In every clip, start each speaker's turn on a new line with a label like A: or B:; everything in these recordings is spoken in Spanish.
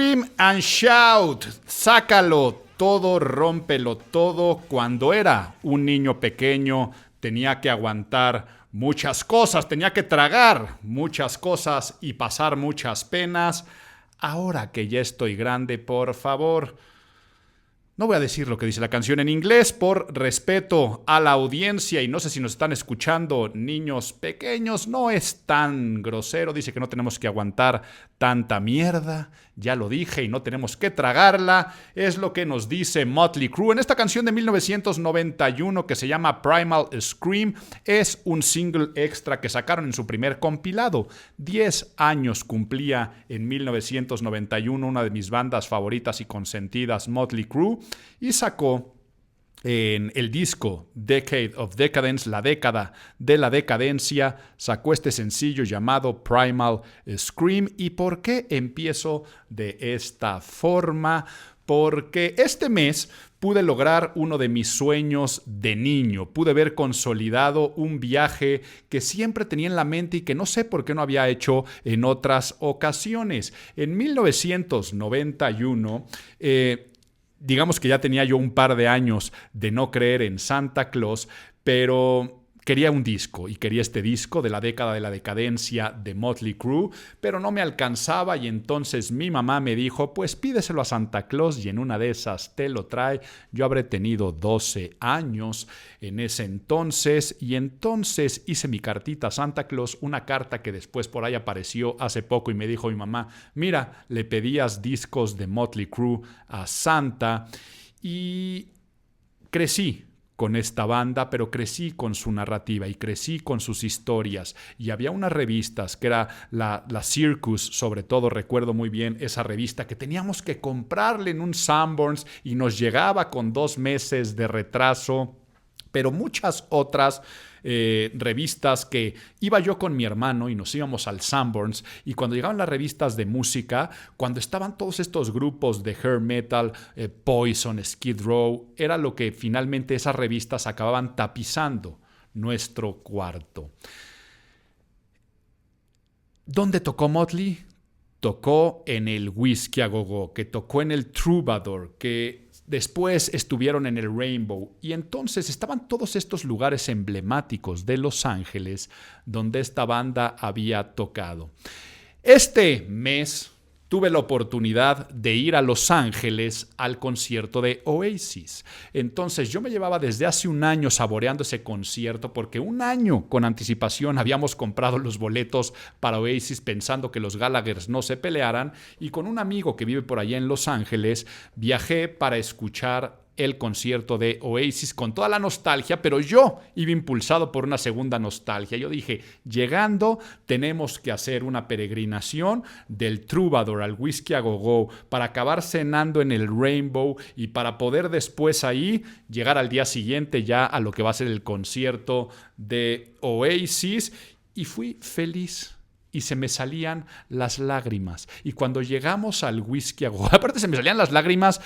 A: Scream and Shout, sácalo todo, rómpelo todo. Cuando era un niño pequeño tenía que aguantar muchas cosas, tenía que tragar muchas cosas y pasar muchas penas. Ahora que ya estoy grande, por favor, no voy a decir lo que dice la canción en inglés por respeto a la audiencia y no sé si nos están escuchando niños pequeños. No es tan grosero, dice que no tenemos que aguantar tanta mierda. Ya lo dije y no tenemos que tragarla. Es lo que nos dice Motley Crue en esta canción de 1991 que se llama Primal Scream. Es un single extra que sacaron en su primer compilado. 10 años cumplía en 1991 una de mis bandas favoritas y consentidas, Motley Crue, y sacó en el disco Decade of Decadence, la década de la decadencia, sacó este sencillo llamado Primal Scream. ¿Y por qué empiezo de esta forma? Porque este mes pude lograr uno de mis sueños de niño. Pude ver consolidado un viaje que siempre tenía en la mente y que no sé por qué no había hecho en otras ocasiones. En 1991, digamos que ya tenía yo un par de años de no creer en Santa Claus, pero quería un disco y quería este disco de la década de la decadencia de Motley Crue, pero no me alcanzaba y entonces mi mamá me dijo, pues pídeselo a Santa Claus y en una de esas te lo trae. Yo habré tenido 12 años en ese entonces y entonces hice mi cartita a Santa Claus, una carta que después por ahí apareció hace poco y me dijo mi mamá, mira, le pedías discos de Motley Crue a Santa y crecí con esta banda, pero crecí con su narrativa y crecí con sus historias. Y había unas revistas que era la Circus, sobre todo recuerdo muy bien esa revista que teníamos que comprarle en un Sanborns y nos llegaba con 2 meses de retraso, pero muchas otras revistas que iba yo con mi hermano y nos íbamos al Sanborns y cuando llegaban las revistas de música, cuando estaban todos estos grupos de hair metal, Poison, Skid Row, era lo que finalmente esas revistas acababan tapizando nuestro cuarto. ¿Dónde tocó Motley? Tocó en el Whisky a Go Go, que tocó en el Troubadour, que después estuvieron en el Rainbow y entonces estaban todos estos lugares emblemáticos de Los Ángeles donde esta banda había tocado. Este mes tuve la oportunidad de ir a Los Ángeles al concierto de Oasis. Entonces yo me llevaba desde hace un año saboreando ese concierto porque un año con anticipación habíamos comprado los boletos para Oasis pensando que los Gallaghers no se pelearan y con un amigo que vive por allá en Los Ángeles viajé para escuchar el concierto de Oasis con toda la nostalgia, pero yo iba impulsado por una segunda nostalgia. Yo dije, llegando tenemos que hacer una peregrinación del Troubadour al Whisky a Go Go para acabar cenando en el Rainbow y para poder después ahí llegar al día siguiente ya a lo que va a ser el concierto de Oasis y fui feliz. Y se me salían las lágrimas. Y cuando llegamos al Whisky a Go Go, aparte se me salían las lágrimas,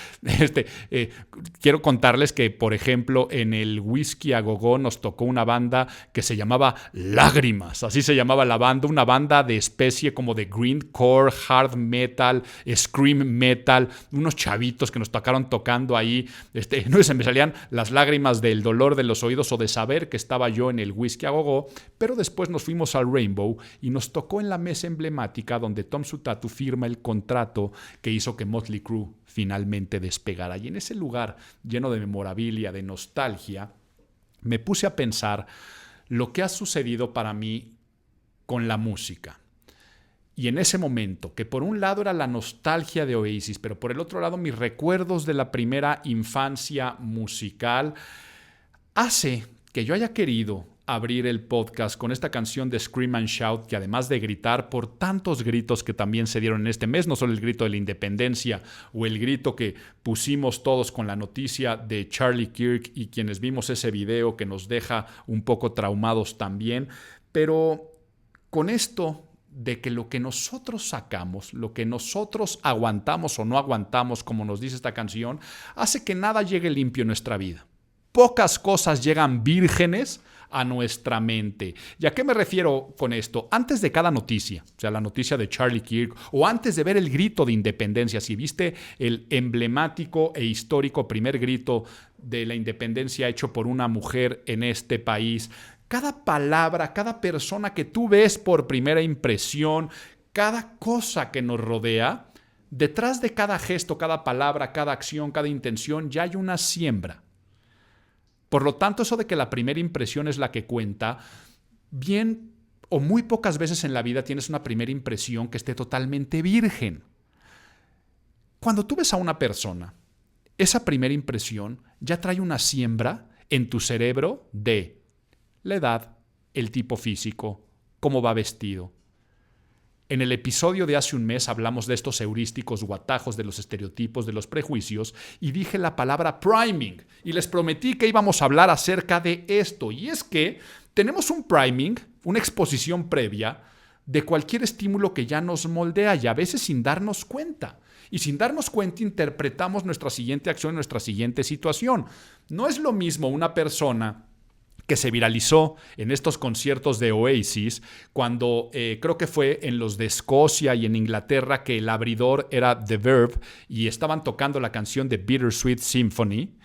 A: quiero contarles que, por ejemplo, en el Whisky a Go Go nos tocó una banda que se llamaba Lágrimas. Así se llamaba la banda, una banda de especie como de grindcore, hard metal, scream metal, unos chavitos que nos tocaron tocando ahí. No se me salían las lágrimas del dolor de los oídos o de saber que estaba yo en el Whisky a Go Go, pero después nos fuimos al Rainbow y nos tocó en la mesa emblemática donde Tom Sutatu firma el contrato que hizo que Motley Crue finalmente despegara. Y en ese lugar lleno de memorabilia, de nostalgia, me puse a pensar lo que ha sucedido para mí con la música. Y en ese momento, que por un lado era la nostalgia de Oasis, pero por el otro lado mis recuerdos de la primera infancia musical, hace que yo haya querido abrir el podcast con esta canción de Scream and Shout, que además de gritar por tantos gritos que también se dieron en este mes, no solo el grito de la independencia o el grito que pusimos todos con la noticia de Charlie Kirk y quienes vimos ese video que nos deja un poco traumados también, pero con esto de que lo que nosotros sacamos, lo que nosotros aguantamos o no aguantamos, como nos dice esta canción, hace que nada llegue limpio en nuestra vida. pocas cosas llegan vírgenes a nuestra mente. ¿Y a qué me refiero con esto? Antes de cada noticia, o sea, la noticia de Charlie Kirk, o antes de ver el grito de independencia, si viste el emblemático e histórico primer grito de la independencia hecho por una mujer en este país, cada palabra, cada persona que tú ves por primera impresión, cada cosa que nos rodea, detrás de cada gesto, cada palabra, cada acción, cada intención, ya hay una siembra. Por lo tanto, eso de que la primera impresión es la que cuenta, bien o muy pocas veces en la vida tienes una primera impresión que esté totalmente virgen. Cuando tú ves a una persona, esa primera impresión ya trae una siembra en tu cerebro de la edad, el tipo físico, cómo va vestido. En el episodio de hace un mes hablamos de estos heurísticos o atajos de los estereotipos, de los prejuicios, y dije la palabra priming, y les prometí que íbamos a hablar acerca de esto. Y es que tenemos un priming, una exposición previa de cualquier estímulo que ya nos moldea y a veces sin darnos cuenta. Y sin darnos cuenta interpretamos nuestra siguiente acción, nuestra siguiente situación. No es lo mismo una persona que se viralizó en estos conciertos de Oasis, cuando creo que fue en los de Escocia y en Inglaterra, que el abridor era The Verve y estaban tocando la canción de Bittersweet Symphony,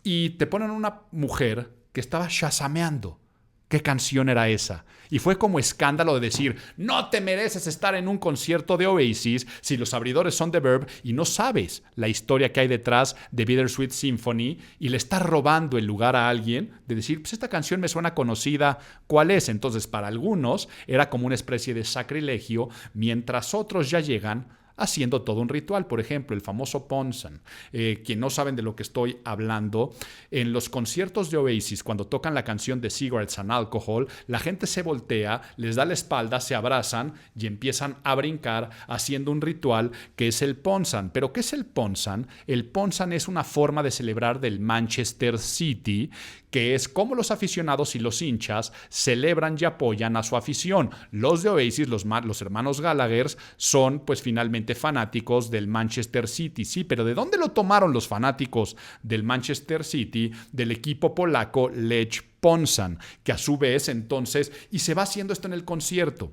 A: y te ponen una mujer que estaba shazameando qué canción era esa. Y fue como escándalo de decir, no te mereces estar en un concierto de Oasis si los abridores son The Verve y no sabes la historia que hay detrás de Bittersweet Symphony y le estás robando el lugar a alguien de decir, pues esta canción me suena conocida, ¿cuál es? Entonces, para algunos era como una especie de sacrilegio, mientras otros ya llegan haciendo todo un ritual. Por ejemplo, el famoso Ponsan. Quien no saben de lo que estoy hablando, en los conciertos de Oasis, cuando tocan la canción de Cigarettes and Alcohol, la gente se voltea, les da la espalda, se abrazan y empiezan a brincar haciendo un ritual que es el Ponsan. ¿Pero qué es el Ponsan? El Ponsan es una forma de celebrar del Manchester City, que es como los aficionados y los hinchas celebran y apoyan a su afición. Los de Oasis, los hermanos Gallagher, son pues finalmente fanáticos del Manchester City. Sí, pero ¿de dónde lo tomaron los fanáticos del Manchester City? Del equipo polaco Lech Poznań, que a su vez entonces, y se va haciendo esto en el concierto.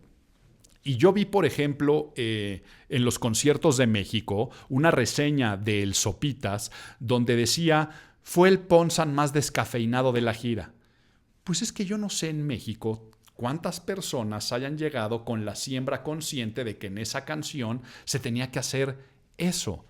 A: Y yo vi, por ejemplo, en los conciertos de México, una reseña de El Sopitas, donde decía, fue el Ponsan más descafeinado de la gira. Pues es que yo no sé en México cuántas personas hayan llegado con la siembra consciente de que en esa canción se tenía que hacer eso.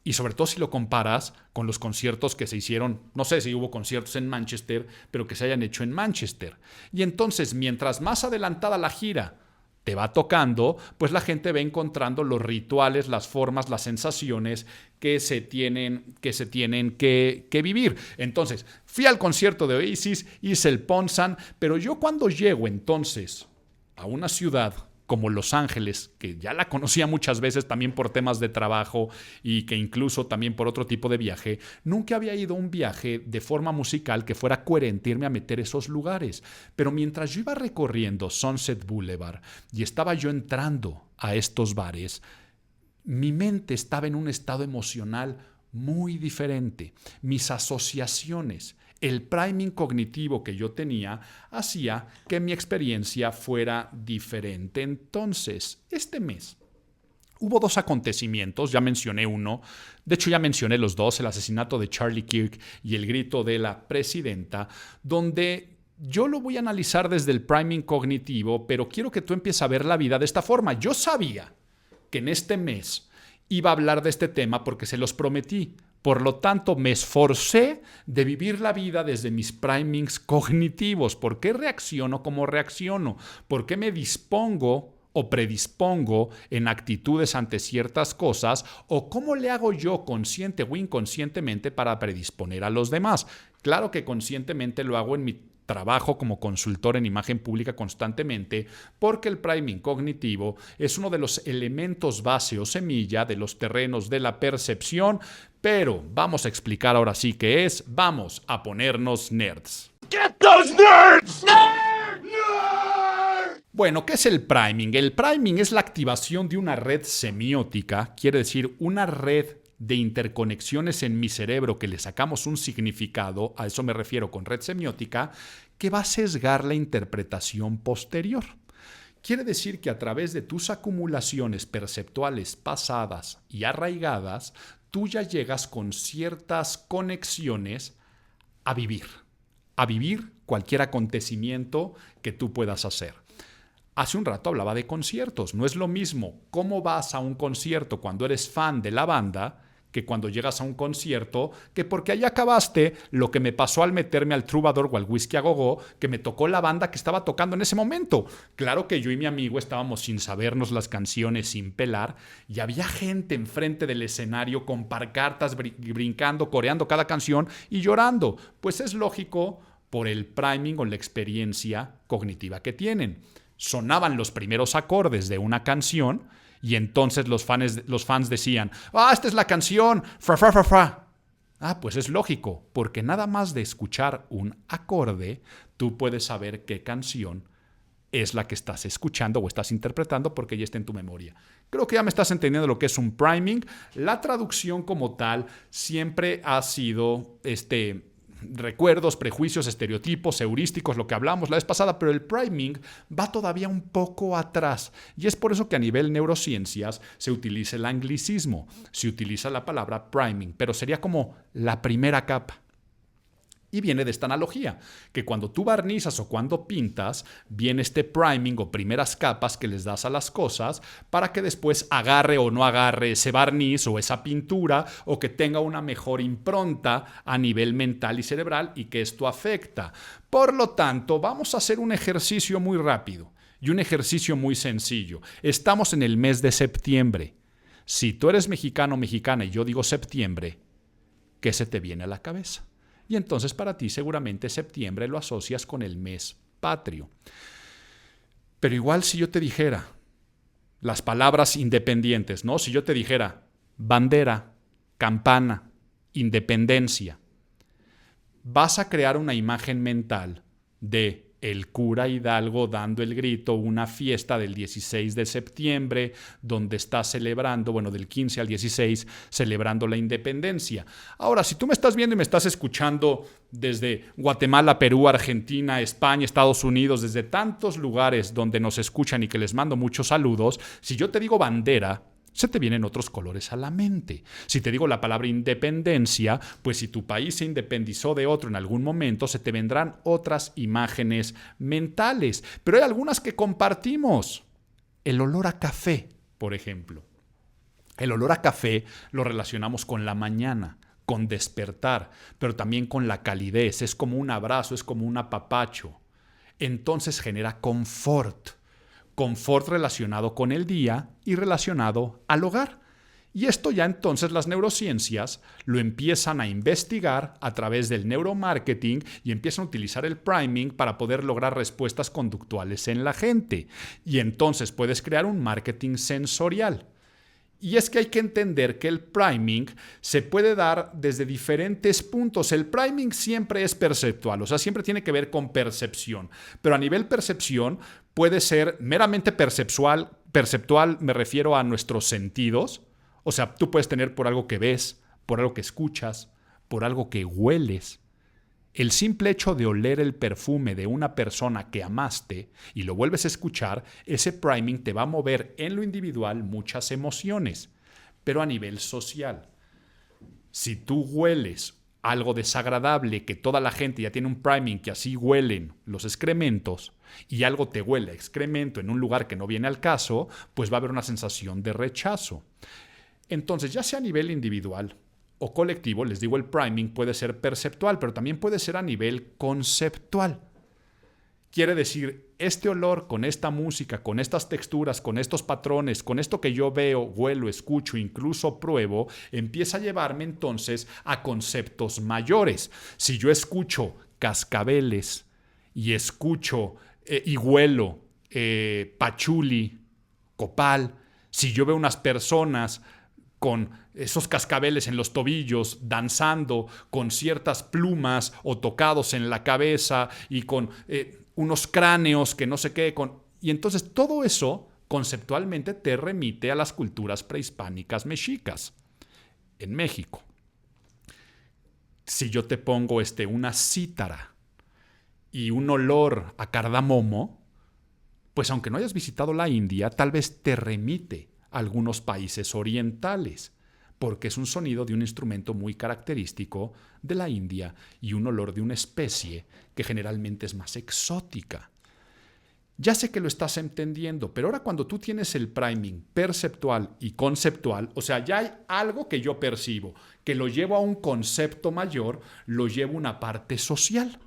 A: Y sobre todo si lo comparas con los conciertos que se hicieron, no sé si hubo conciertos en Manchester, pero que se hayan hecho en Manchester. Y entonces, mientras más adelantada la gira te va tocando, pues la gente va encontrando los rituales, las formas, las sensaciones que se tienen que vivir. Entonces, fui al concierto de Oasis, hice el Ponsan, pero yo cuando llego entonces a una ciudad como Los Ángeles, que ya la conocía muchas veces también por temas de trabajo y que incluso también por otro tipo de viaje, nunca había ido a un viaje de forma musical que fuera coherente irme a meter esos lugares. Pero mientras yo iba recorriendo Sunset Boulevard y estaba yo entrando a estos bares, mi mente estaba en un estado emocional muy diferente. Mis asociaciones, el priming cognitivo que yo tenía hacía que mi experiencia fuera diferente. Entonces, este mes hubo dos acontecimientos, ya mencioné uno, de hecho ya mencioné los dos, el asesinato de Charlie Kirk y el grito de la presidenta, donde yo lo voy a analizar desde el priming cognitivo, pero quiero que tú empieces a ver la vida de esta forma. Yo sabía que en este mes iba a hablar de este tema porque se los prometí. Por lo tanto, me esforcé de vivir la vida desde mis primings cognitivos. ¿Por qué reacciono como reacciono? ¿Por qué me dispongo o predispongo en actitudes ante ciertas cosas? ¿O cómo le hago yo consciente o inconscientemente para predisponer a los demás? Claro que conscientemente lo hago en mi trabajo como consultor en imagen pública constantemente, porque el priming cognitivo es uno de los elementos base o semilla de los terrenos de la percepción, pero vamos a explicar ahora sí qué es, vamos a ponernos nerds.
B: Get those nerds! Nerd! Nerd!
A: Bueno, ¿qué es el priming? El priming es la activación de una red semiótica, quiere decir una red de interconexiones en mi cerebro que le sacamos un significado, a eso me refiero con red semiótica, que va a sesgar la interpretación posterior. Quiere decir que a través de tus acumulaciones perceptuales pasadas y arraigadas, tú ya llegas con ciertas conexiones a vivir cualquier acontecimiento que tú puedas hacer. Hace un rato hablaba de conciertos. No es lo mismo cómo vas a un concierto cuando eres fan de la banda que cuando llegas a un concierto, que porque ahí acabaste lo que me pasó al meterme al Troubadour o al Whisky a Go-Go, que me tocó la banda que estaba tocando en ese momento. Claro que yo y mi amigo estábamos sin sabernos las canciones, sin pelar, y había gente enfrente del escenario con pancartas, brincando, coreando cada canción y llorando. Pues es lógico por el priming o la experiencia cognitiva que tienen. Sonaban los primeros acordes de una canción y entonces los fans decían, esta es la canción, fra, fra, fra, fra. Pues es lógico, porque nada más de escuchar un acorde, tú puedes saber qué canción es la que estás escuchando o estás interpretando porque ya está en tu memoria. Creo que ya me estás entendiendo lo que es un priming. La traducción como tal siempre ha sido recuerdos, prejuicios, estereotipos, heurísticos, lo que hablamos la vez pasada, pero el priming va todavía un poco atrás. Y es por eso que a nivel neurociencias se utiliza el anglicismo, se utiliza la palabra priming, pero sería como la primera capa. Y viene de esta analogía, que cuando tú barnizas o cuando pintas, viene este priming o primeras capas que les das a las cosas para que después agarre o no agarre ese barniz o esa pintura o que tenga una mejor impronta a nivel mental y cerebral y que esto afecta. Por lo tanto, vamos a hacer un ejercicio muy rápido y un ejercicio muy sencillo. Estamos en el mes de septiembre. Si tú eres mexicano o mexicana y yo digo septiembre, ¿qué se te viene a la cabeza? Y entonces para ti seguramente septiembre lo asocias con el mes patrio. Pero igual si yo te dijera las palabras independientes, ¿no? Si yo te dijera bandera, campana, independencia, vas a crear una imagen mental de el cura Hidalgo dando el grito, una fiesta del 16 de septiembre, donde está celebrando, del 15 al 16, celebrando la independencia. Ahora, si tú me estás viendo y me estás escuchando desde Guatemala, Perú, Argentina, España, Estados Unidos, desde tantos lugares donde nos escuchan y que les mando muchos saludos, si yo te digo bandera, se te vienen otros colores a la mente. Si te digo la palabra independencia, pues si tu país se independizó de otro en algún momento, se te vendrán otras imágenes mentales. Pero hay algunas que compartimos. El olor a café, por ejemplo. El olor a café lo relacionamos con la mañana, con despertar, pero también con la calidez. Es como un abrazo, es como un apapacho. Entonces genera confort. Confort relacionado con el día y relacionado al hogar. Y esto ya entonces las neurociencias lo empiezan a investigar a través del neuromarketing y empiezan a utilizar el priming para poder lograr respuestas conductuales en la gente. Y entonces puedes crear un marketing sensorial. Y es que hay que entender que el priming se puede dar desde diferentes puntos. El priming siempre es perceptual, o sea, siempre tiene que ver con percepción. Pero a nivel percepción puede ser meramente perceptual me refiero a nuestros sentidos. O sea, tú puedes tener por algo que ves, por algo que escuchas, por algo que hueles. El simple hecho de oler el perfume de una persona que amaste y lo vuelves a escuchar, ese priming te va a mover en lo individual muchas emociones, pero a nivel social. Si tú hueles algo desagradable, que toda la gente ya tiene un priming que así huelen los excrementos, y algo te huele a excremento en un lugar que no viene al caso, pues va a haber una sensación de rechazo. Entonces, ya sea a nivel individual o colectivo, les digo, el priming puede ser perceptual, pero también puede ser a nivel conceptual. Quiere decir, este olor con esta música, con estas texturas, con estos patrones, con esto que yo veo, huelo, escucho, incluso pruebo, empieza a llevarme entonces a conceptos mayores. Si yo escucho cascabeles y escucho y huelo pachuli, copal, si yo veo unas personas con esos cascabeles en los tobillos, danzando con ciertas plumas o tocados en la cabeza y con unos cráneos que no sé qué. Y entonces todo eso conceptualmente te remite a las culturas prehispánicas mexicas. en México. Si yo te pongo una cítara y un olor a cardamomo, pues aunque no hayas visitado la India, tal vez te remite a algunos países orientales, porque es un sonido de un instrumento muy característico de la India y un olor de una especie que generalmente es más exótica. Ya sé que lo estás entendiendo, pero ahora cuando tú tienes el priming perceptual y conceptual, o sea, ya hay algo que yo percibo, que lo llevo a un concepto mayor, lo llevo a una parte social.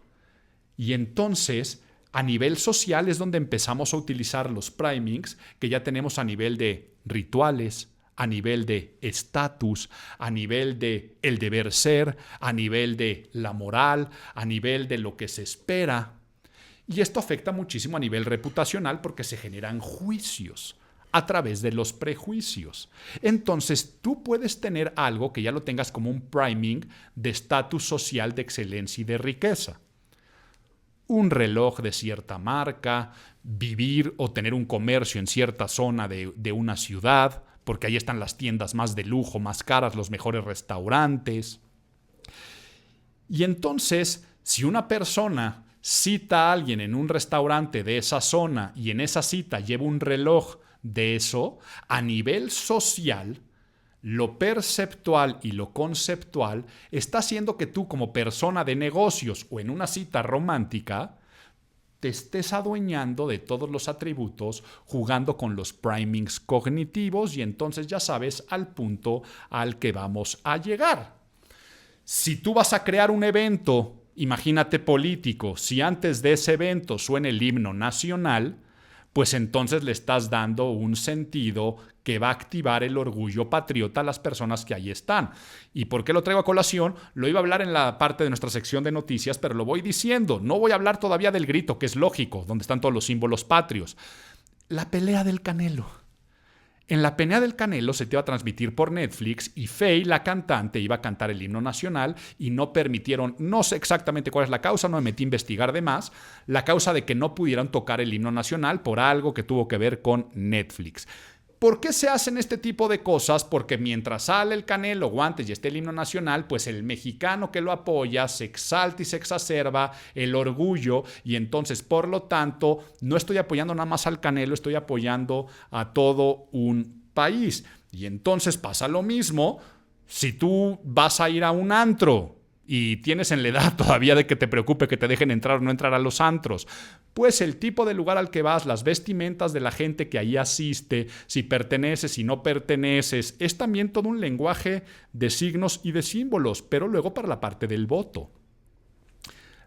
A: Y entonces, a nivel social es donde empezamos a utilizar los primings que ya tenemos a nivel de rituales, a nivel de estatus, a nivel de el deber ser, a nivel de la moral, a nivel de lo que se espera. Y esto afecta muchísimo a nivel reputacional porque se generan juicios a través de los prejuicios. Entonces, tú puedes tener algo que ya lo tengas como un priming de estatus social, de excelencia y de riqueza. Un reloj de cierta marca, vivir o tener un comercio en cierta zona de una ciudad, porque ahí están las tiendas más de lujo, más caras, los mejores restaurantes. Y entonces, si una persona cita a alguien en un restaurante de esa zona y en esa cita lleva un reloj de eso, a nivel social, lo perceptual y lo conceptual está haciendo que tú como persona de negocios o en una cita romántica te estés adueñando de todos los atributos, jugando con los primings cognitivos y entonces ya sabes al punto al que vamos a llegar. Si tú vas a crear un evento, imagínate político, si antes de ese evento suena el himno nacional, pues entonces le estás dando un sentido que va a activar el orgullo patriota a las personas que ahí están. ¿Y por qué lo traigo a colación? Lo iba a hablar en la parte de nuestra sección de noticias, pero lo voy diciendo. No voy a hablar todavía del grito, que es lógico, donde están todos los símbolos patrios. La pelea del Canelo. En la pelea del Canelo se te iba a transmitir por Netflix y Faye, la cantante, iba a cantar el himno nacional y no permitieron, no sé exactamente cuál es la causa, no me metí a investigar de más, la causa de que no pudieran tocar el himno nacional por algo que tuvo que ver con Netflix. ¿Por qué se hacen este tipo de cosas? Porque mientras sale el Canelo o antes y esté el himno nacional, pues el mexicano que lo apoya se exalta y se exacerba el orgullo y entonces, por lo tanto, no estoy apoyando nada más al Canelo, estoy apoyando a todo un país. Y entonces pasa lo mismo si tú vas a ir a un antro y tienes en la edad todavía de que te preocupe que te dejen entrar o no entrar a los antros, pues el tipo de lugar al que vas, las vestimentas de la gente que ahí asiste, si perteneces, si no perteneces, es también todo un lenguaje de signos y de símbolos, pero luego para la parte del voto.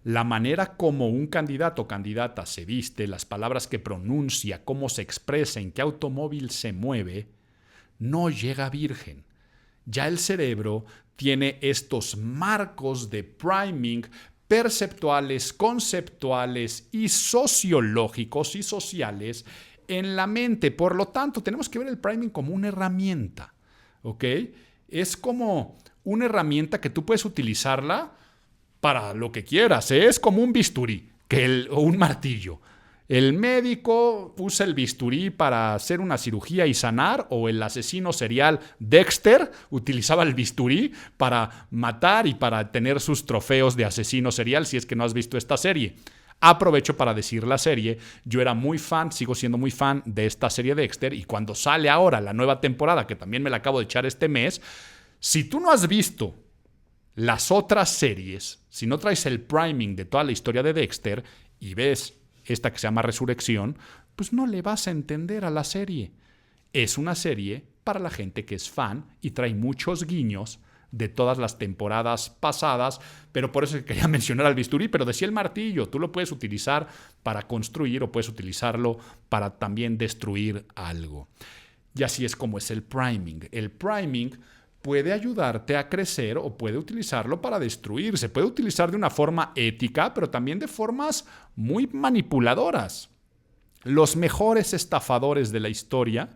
A: La manera como un candidato o candidata se viste, las palabras que pronuncia, cómo se expresa, en qué automóvil se mueve, no llega virgen. Ya el cerebro tiene estos marcos de priming perceptuales, conceptuales y sociológicos y sociales en la mente. Por lo tanto, tenemos que ver el priming como una herramienta, ¿ok? Es como una herramienta que tú puedes utilizarla para lo que quieras, ¿eh? Es como un bisturí o un martillo. El médico usa el bisturí para hacer una cirugía y sanar, o el asesino serial Dexter utilizaba el bisturí para matar y para tener sus trofeos de asesino serial, si es que no has visto esta serie. Aprovecho para decir la serie, yo era muy fan, sigo siendo muy fan de esta serie Dexter, y cuando sale ahora la nueva temporada, que también me la acabo de echar este mes, si tú no has visto las otras series, si no traes el priming de toda la historia de Dexter y ves esta que se llama Resurrección, pues no le vas a entender a la serie. Es una serie para la gente que es fan y trae muchos guiños de todas las temporadas pasadas, pero por eso quería mencionar al bisturí, pero decía el martillo, tú lo puedes utilizar para construir o puedes utilizarlo para también destruir algo. Y así es como es el priming. El priming puede ayudarte a crecer o puede utilizarlo para destruir. Se puede utilizar de una forma ética, pero también de formas muy manipuladoras. Los mejores estafadores de la historia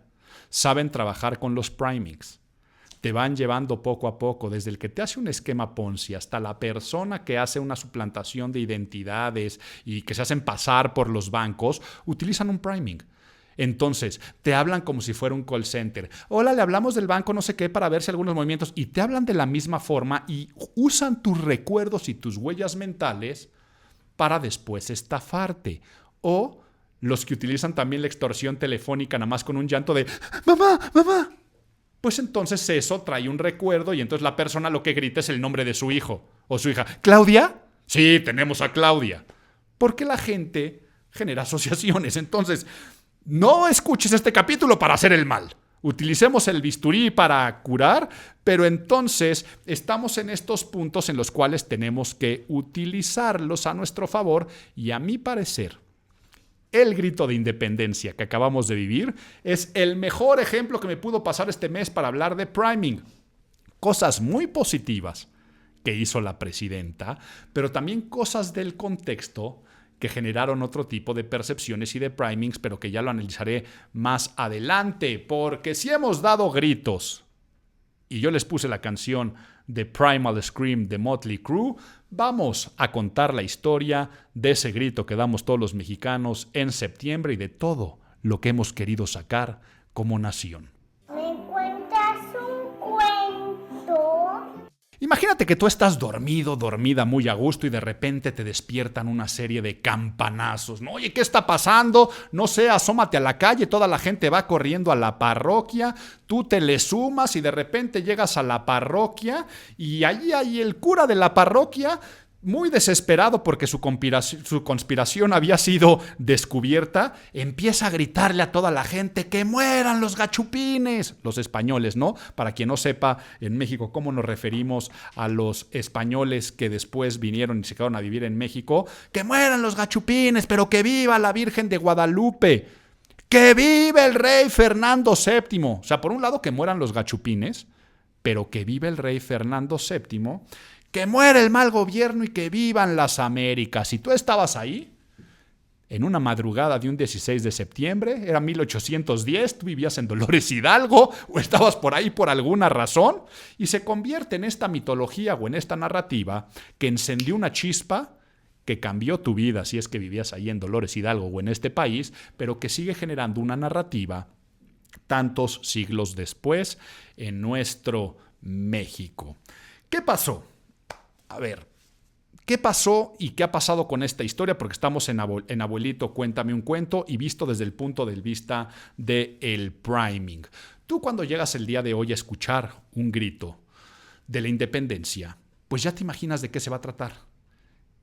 A: saben trabajar con los primings. Te van llevando poco a poco, desde el que te hace un esquema Ponzi hasta la persona que hace una suplantación de identidades y que se hacen pasar por los bancos, utilizan un priming. Entonces, te hablan como si fuera un call center. Hola, le hablamos del banco no sé qué para ver si algunos movimientos. Y te hablan de la misma forma y usan tus recuerdos y tus huellas mentales para después estafarte. O los que utilizan también la extorsión telefónica nada más con un llanto de ¡Mamá, mamá! Pues entonces eso trae un recuerdo y entonces la persona lo que grita es el nombre de su hijo o su hija. ¿Claudia? Sí, tenemos a Claudia. Porque la gente genera asociaciones. Entonces, no escuches este capítulo para hacer el mal. Utilicemos el bisturí para curar, pero entonces estamos en estos puntos en los cuales tenemos que utilizarlos a nuestro favor y a mi parecer, el grito de independencia que acabamos de vivir es el mejor ejemplo que me pudo pasar este mes para hablar de priming. Cosas muy positivas que hizo la presidenta, pero también cosas del contexto que generaron otro tipo de percepciones y de primings, pero que ya lo analizaré más adelante, porque si hemos dado gritos, y yo les puse la canción de Primal Scream de Motley Crue, vamos a contar la historia de ese grito que damos todos los mexicanos en septiembre y de todo lo que hemos querido sacar como nación.
C: ¿Me cuentas un cuento?
A: Imagínate que tú estás dormido, dormida muy a gusto y de repente te despiertan una serie de campanazos, ¿no? Oye, ¿qué está pasando? No sé, asómate a la calle, toda la gente va corriendo a la parroquia, tú te le sumas y de repente llegas a la parroquia y allí hay el cura de la parroquia muy desesperado porque su conspiración había sido descubierta, empieza a gritarle a toda la gente que mueran los gachupines, los españoles, ¿no? Para quien no sepa, en México, ¿cómo nos referimos a los españoles que después vinieron y se quedaron a vivir en México? Que mueran los gachupines, pero que viva la Virgen de Guadalupe, que viva el rey Fernando VII. O sea, por un lado que mueran los gachupines, pero que viva el rey Fernando VII, que muera el mal gobierno y que vivan las Américas. Si tú estabas ahí, en una madrugada de un 16 de septiembre, era 1810, tú vivías en Dolores Hidalgo o estabas por ahí por alguna razón, y se convierte en esta mitología o en esta narrativa que encendió una chispa que cambió tu vida si es que vivías ahí en Dolores Hidalgo o en este país, pero que sigue generando una narrativa tantos siglos después en nuestro México. ¿Qué pasó? A ver, ¿qué pasó y qué ha pasado con esta historia? Porque estamos en Abuelito, Cuéntame un Cuento y visto desde el punto de vista del priming. Tú cuando llegas el día de hoy a escuchar un grito de la independencia, pues ya te imaginas de qué se va a tratar.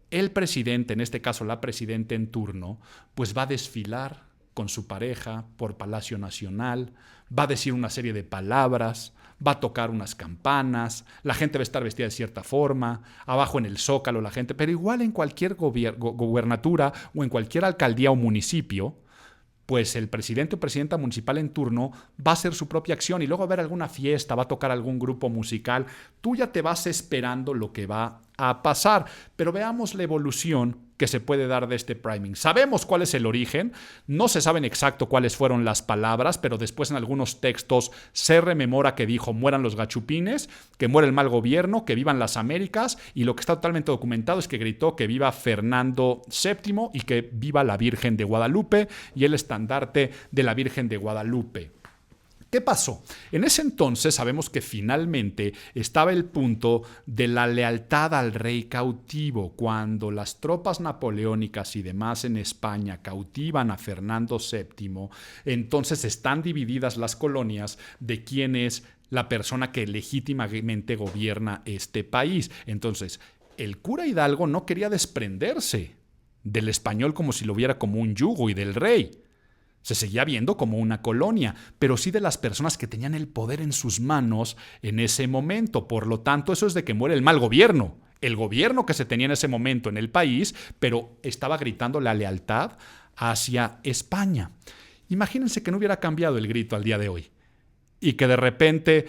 A: El presidente, en este caso la presidenta en turno, pues va a desfilar con su pareja por Palacio Nacional, va a decir una serie de palabras, va a tocar unas campanas, la gente va a estar vestida de cierta forma, abajo en el Zócalo la gente, pero igual en cualquier gobernatura o en cualquier alcaldía o municipio, pues el presidente o presidenta municipal en turno va a hacer su propia acción y luego va a haber alguna fiesta, va a tocar algún grupo musical. Tú ya te vas esperando lo que va a pasar, pero veamos la evolución que se puede dar de este priming. Sabemos cuál es el origen, no se saben exacto cuáles fueron las palabras, pero después en algunos textos se rememora que dijo mueran los gachupines, que muera el mal gobierno, que vivan las Américas, y lo que está totalmente documentado es que gritó que viva Fernando VII y que viva la Virgen de Guadalupe y el estandarte de la Virgen de Guadalupe. ¿Qué pasó? En ese entonces sabemos que finalmente estaba el punto de la lealtad al rey cautivo. Cuando las tropas napoleónicas y demás en España cautivan a Fernando VII, entonces están divididas las colonias de quién es la persona que legítimamente gobierna este país. Entonces, el cura Hidalgo no quería desprenderse del español como si lo viera como un yugo y del rey. Se seguía viendo como una colonia, pero sí de las personas que tenían el poder en sus manos en ese momento. Por lo tanto, eso es de que muere el mal gobierno. El gobierno que se tenía en ese momento en el país, pero estaba gritando la lealtad hacia España. Imagínense que no hubiera cambiado el grito al día de hoy y que de repente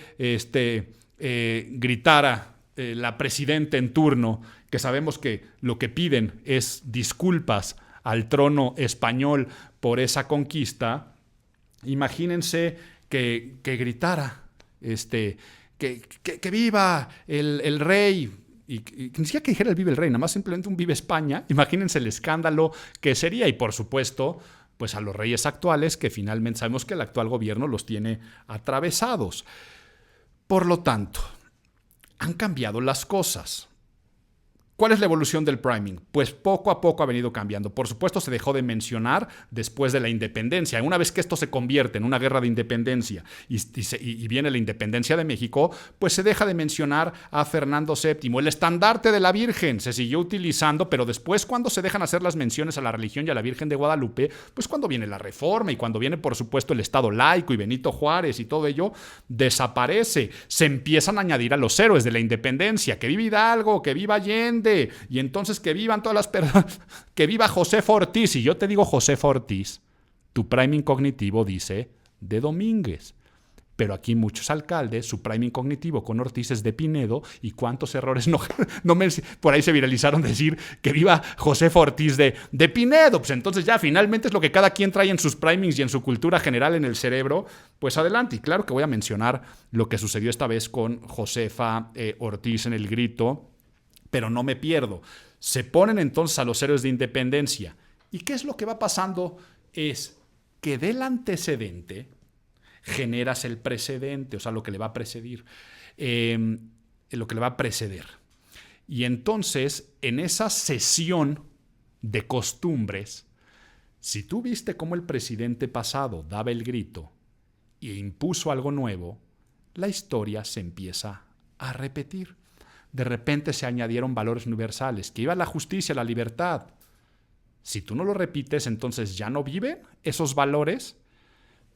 A: gritara la presidenta en turno, que sabemos que lo que piden es disculpas al trono español por esa conquista. Imagínense que gritara que viva el rey, y ni siquiera que dijera el vive el rey, nada más simplemente un vive España. Imagínense el escándalo que sería, y por supuesto pues a los reyes actuales, que finalmente sabemos que el actual gobierno los tiene atravesados. Por lo tanto, han cambiado las cosas. ¿Cuál es la evolución del priming? Pues poco a poco ha venido cambiando. Por supuesto, se dejó de mencionar después de la independencia. Una vez que esto se convierte en una guerra de independencia y viene la independencia de México, pues se deja de mencionar a Fernando VII. El estandarte de la Virgen se siguió utilizando, pero después, cuando se dejan hacer las menciones a la religión y a la Virgen de Guadalupe, pues cuando viene la Reforma y cuando viene, por supuesto, el Estado laico y Benito Juárez y todo ello, desaparece. Se empiezan a añadir a los héroes de la independencia. Que viva Hidalgo, que viva Allende, y entonces que vivan todas las personas, que viva Josefa Ortiz. Y yo te digo Josefa Ortiz, tu priming cognitivo dice de Domínguez. Pero aquí muchos alcaldes, su priming cognitivo con Ortiz es de Pinedo, y cuántos errores por ahí se viralizaron decir que viva Josefa Ortiz de Pinedo. Pues entonces ya finalmente es lo que cada quien trae en sus primings y en su cultura general en el cerebro. Pues adelante. Y claro que voy a mencionar lo que sucedió esta vez con Josefa Ortiz en el grito, pero no me pierdo. Se ponen entonces a los héroes de independencia. ¿Y qué es lo que va pasando? Es que del antecedente generas el precedente, o sea, lo que le va a precedir, lo que le va a preceder. Y entonces, en esa sesión de costumbres, si tú viste cómo el presidente pasado daba el grito e impuso algo nuevo, la historia se empieza a repetir. De repente se añadieron valores universales, que iba la justicia, la libertad. Si tú no lo repites, entonces ya no viven esos valores.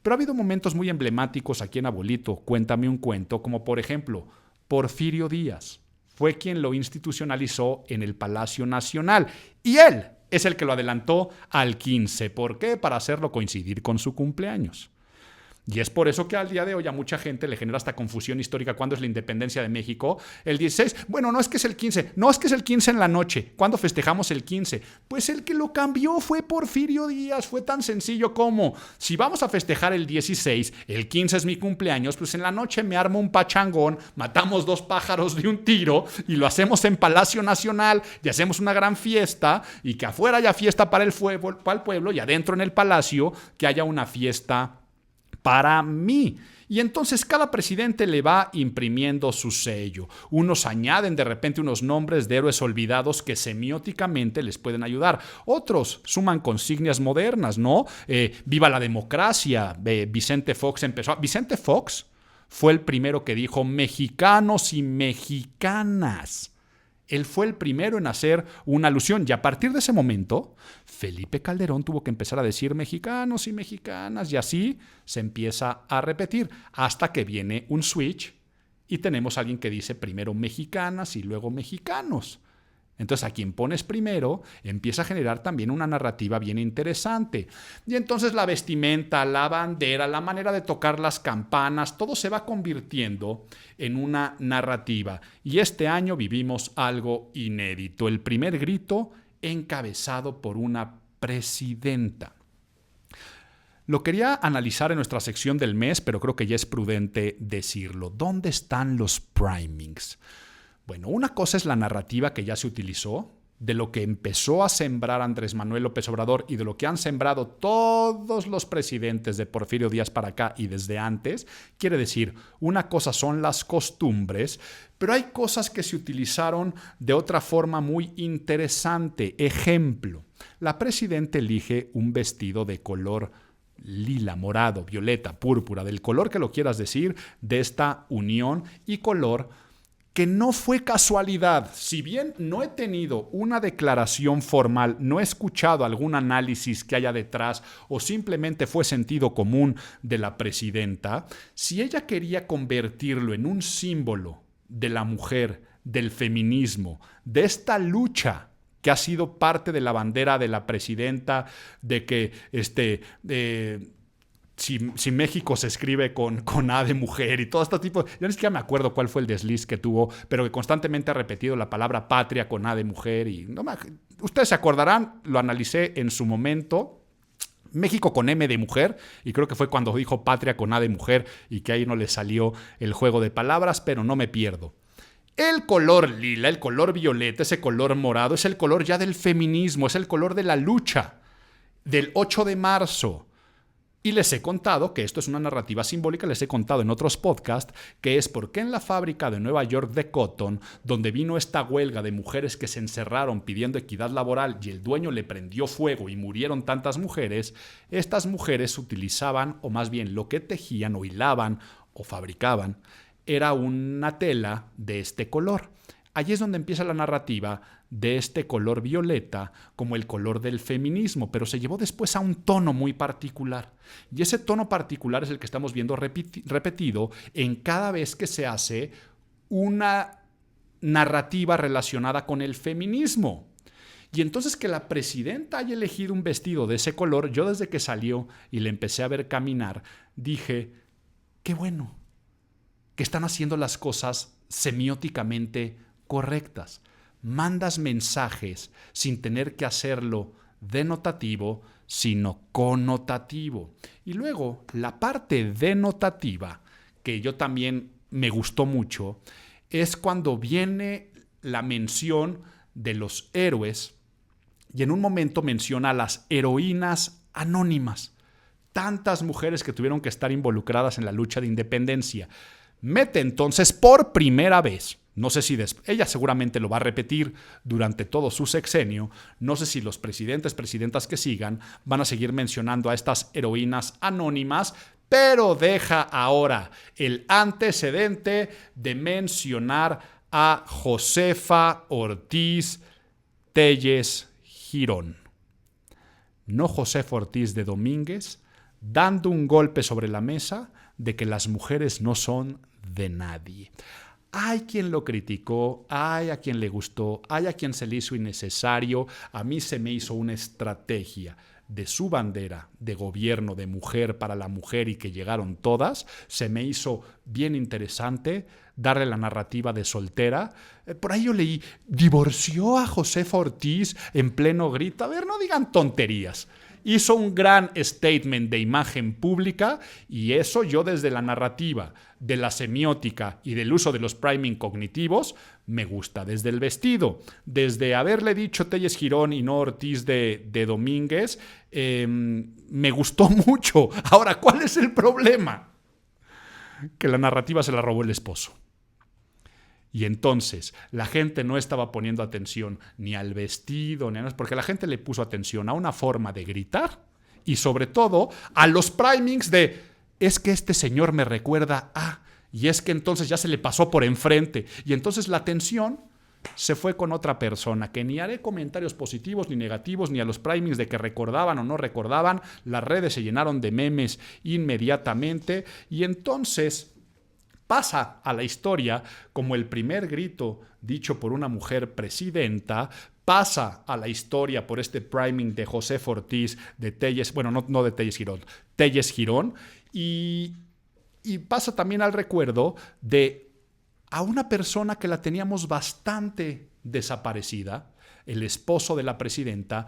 A: Pero ha habido momentos muy emblemáticos aquí en Abuelito, Cuéntame un cuento, como por ejemplo, Porfirio Díaz fue quien lo institucionalizó en el Palacio Nacional. Y él es el que lo adelantó al 15. ¿Por qué? Para hacerlo coincidir con su cumpleaños. Y es por eso que al día de hoy a mucha gente le genera esta confusión histórica. ¿Cuándo es la independencia de México? El 16. Bueno, no es que es el 15. No es que es el 15 en la noche. ¿Cuándo festejamos el 15? Pues el que lo cambió fue Porfirio Díaz. Fue tan sencillo como, si vamos a festejar el 16, el 15 es mi cumpleaños, pues en la noche me armo un pachangón, matamos 2 pájaros de un tiro y lo hacemos en Palacio Nacional y hacemos una gran fiesta, y que afuera haya fiesta para el pueblo y adentro en el palacio que haya una fiesta para mí. Y entonces cada presidente le va imprimiendo su sello. Unos añaden de repente unos nombres de héroes olvidados que semióticamente les pueden ayudar. Otros suman consignias modernas, ¿no? Viva la democracia. Vicente Fox empezó. Vicente Fox fue el primero que dijo mexicanos y mexicanas. Él fue el primero en hacer una alusión, y a partir de ese momento, Felipe Calderón tuvo que empezar a decir mexicanos y mexicanas, y así se empieza a repetir, hasta que viene un switch y tenemos a alguien que dice primero mexicanas y luego mexicanos. Entonces, a quien pones primero empieza a generar también una narrativa bien interesante. Y entonces la vestimenta, la bandera, la manera de tocar las campanas, todo se va convirtiendo en una narrativa. Y este año vivimos algo inédito. El primer grito encabezado por una presidenta. Lo quería analizar en nuestra sección del mes, pero creo que ya es prudente decirlo. ¿Dónde están los primings? Bueno, una cosa es la narrativa que ya se utilizó, de lo que empezó a sembrar Andrés Manuel López Obrador y de lo que han sembrado todos los presidentes de Porfirio Díaz para acá y desde antes. Quiere decir, una cosa son las costumbres, pero hay cosas que se utilizaron de otra forma muy interesante. Ejemplo, la presidenta elige un vestido de color lila, morado, violeta, púrpura, del color que lo quieras decir, de esta unión, y color que no fue casualidad. Si bien no he tenido una declaración formal, no he escuchado algún análisis que haya detrás o simplemente fue sentido común de la presidenta, si ella quería convertirlo en un símbolo de la mujer, del feminismo, de esta lucha que ha sido parte de la bandera de la presidenta, de que si México se escribe con A de mujer y todo este tipo. Yo ni siquiera me acuerdo cuál fue el desliz que tuvo, pero que constantemente ha repetido la palabra patria con A de mujer. Y ustedes se acordarán, lo analicé en su momento. México con M de mujer, y creo que fue cuando dijo patria con A de mujer y que ahí no le salió el juego de palabras, pero no me pierdo. El color lila, el color violeta, ese color morado, es el color ya del feminismo, es el color de la lucha. del 8 de marzo. Y les he contado que esto es una narrativa simbólica, les he contado en otros podcasts, que es porque en la fábrica de Nueva York de Cotton, donde vino esta huelga de mujeres que se encerraron pidiendo equidad laboral y el dueño le prendió fuego y murieron tantas mujeres, estas mujeres utilizaban, o más bien lo que tejían o hilaban o fabricaban, era una tela de este color. Allí es donde empieza la narrativa de este color violeta como el color del feminismo, pero se llevó después a un tono muy particular. Y ese tono particular es el que estamos viendo repetido en cada vez que se hace una narrativa relacionada con el feminismo. Y entonces que la presidenta haya elegido un vestido de ese color, yo desde que salió y le empecé a ver caminar, dije, qué bueno, que están haciendo las cosas semióticamente correctas. Mandas mensajes sin tener que hacerlo denotativo, sino connotativo. Y luego, la parte denotativa, que yo también me gustó mucho, es cuando viene la mención de los héroes y en un momento menciona a las heroínas anónimas. Tantas mujeres que tuvieron que estar involucradas en la lucha de independencia. Mete entonces por primera vez, no sé si ella seguramente lo va a repetir durante todo su sexenio, no sé si los presidentas que sigan van a seguir mencionando a estas heroínas anónimas, pero deja ahora el antecedente de mencionar a Josefa Ortiz Telles Girón. No Josefa Ortiz de Domínguez, dando un golpe sobre la mesa de que las mujeres no son de nadie. Hay quien lo criticó, hay a quien le gustó, hay a quien se le hizo innecesario. A mí se me hizo una estrategia de su bandera de gobierno de mujer para la mujer y que llegaron todas. Se me hizo bien interesante darle la narrativa de soltera. Por ahí yo leí, divorció a Josefa Ortiz en pleno grito. A ver, no digan tonterías. Hizo un gran statement de imagen pública y eso yo desde la narrativa, de la semiótica y del uso de los priming cognitivos me gusta. Desde el vestido, desde haberle dicho Telles Girón y no Ortiz de Domínguez, me gustó mucho. Ahora, ¿cuál es el problema? Que la narrativa se la robó el esposo. Y entonces la gente no estaba poniendo atención ni al vestido, ni a nada, porque la gente le puso atención a una forma de gritar y sobre todo a los primings de es que este señor me recuerda a, y es que entonces ya se le pasó por enfrente. Y entonces la atención se fue con otra persona, que ni haré comentarios positivos ni negativos, ni a los primings de que recordaban o no recordaban. Las redes se llenaron de memes inmediatamente y entonces pasa a la historia como el primer grito dicho por una mujer presidenta, pasa a la historia por este priming de Josefa Ortiz, de Telles, bueno, no de Telles Girón, Telles Girón, y pasa también al recuerdo de a una persona que la teníamos bastante desaparecida, el esposo de la presidenta.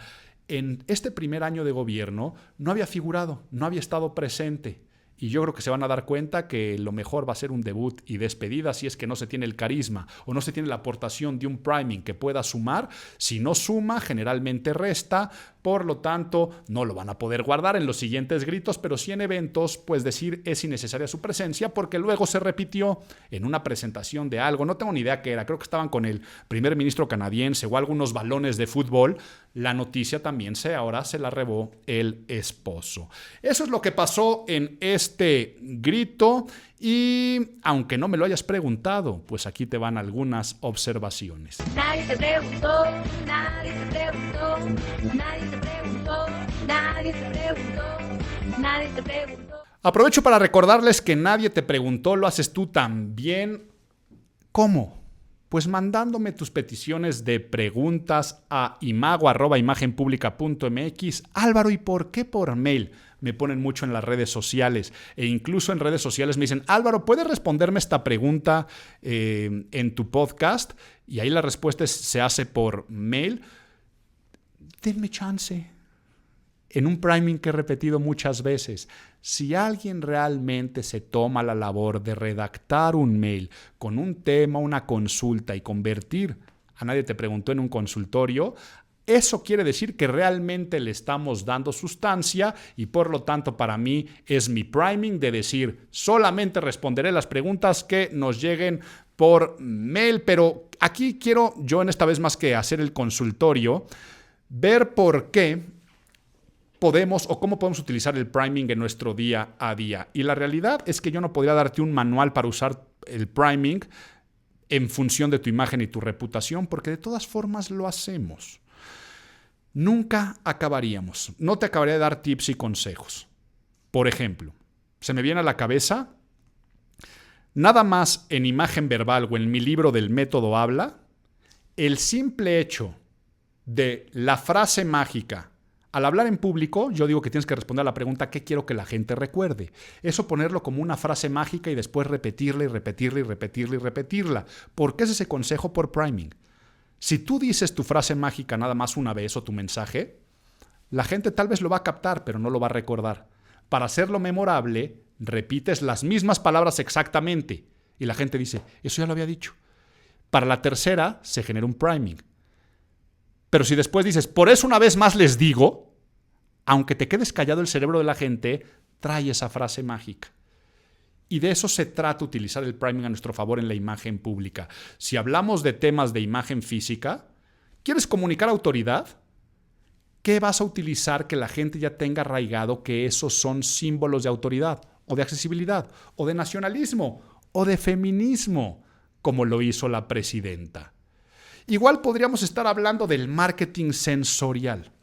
A: En este primer año de gobierno no había figurado, no había estado presente. Y yo creo que se van a dar cuenta que lo mejor va a ser un debut y despedida si es que no se tiene el carisma o no se tiene la aportación de un priming que pueda sumar. Si no suma, generalmente resta. Por lo tanto, no lo van a poder guardar en los siguientes gritos, pero sí en eventos, pues decir es innecesaria su presencia porque luego se repitió en una presentación de algo. No tengo ni idea qué era. Creo que estaban con el primer ministro canadiense o algunos balones de fútbol. La noticia también ahora se la robó el esposo. Eso es lo que pasó en este grito y aunque no me lo hayas preguntado, pues aquí te van algunas observaciones.
D: Nadie te preguntó, nadie te preguntó, nadie te preguntó, nadie te preguntó, nadie te preguntó.
A: Aprovecho para recordarles que nadie te preguntó, lo haces tú también. ¿Cómo? Pues mandándome tus peticiones de preguntas a imago@imagenpublica.mx. Álvaro, ¿y por qué por mail? Me ponen mucho en las redes sociales e incluso en redes sociales me dicen, Álvaro, ¿puedes responderme esta pregunta en tu podcast? Y ahí la respuesta se hace por mail. Denme chance. En un priming que he repetido muchas veces, si alguien realmente se toma la labor de redactar un mail con un tema, una consulta y convertir a Nadie te preguntó en un consultorio, Eso quiere decir que realmente le estamos dando sustancia y por lo tanto para mí es mi priming de decir solamente responderé las preguntas que nos lleguen por mail, pero aquí quiero yo en esta vez más que hacer el consultorio, ver por qué podemos o cómo podemos utilizar el priming en nuestro día a día. Y la realidad es que yo no podría darte un manual para usar el priming en función de tu imagen y tu reputación, porque de todas formas lo hacemos. Nunca acabaríamos. No te acabaría de dar tips y consejos. Por ejemplo, se me viene a la cabeza, nada más en imagen verbal o en mi libro del método habla, el simple hecho de la frase mágica. Al hablar en público, yo digo que tienes que responder a la pregunta ¿qué quiero que la gente recuerde? Eso ponerlo como una frase mágica y después repetirla y repetirla y repetirla y repetirla. ¿Por qué es ese consejo por priming? Si tú dices tu frase mágica nada más una vez o tu mensaje, la gente tal vez lo va a captar, pero no lo va a recordar. Para hacerlo memorable, repites las mismas palabras exactamente y la gente dice, eso ya lo había dicho. Para la tercera, se genera un priming. Pero si después dices, por eso una vez más les digo, aunque te quedes callado, el cerebro de la gente trae esa frase mágica. Y de eso se trata utilizar el priming a nuestro favor en la imagen pública. Si hablamos de temas de imagen física, ¿quieres comunicar autoridad? ¿Qué vas a utilizar que la gente ya tenga arraigado que esos son símbolos de autoridad, o de accesibilidad, o de nacionalismo, o de feminismo, como lo hizo la presidenta? Igual podríamos estar hablando del marketing sensorial.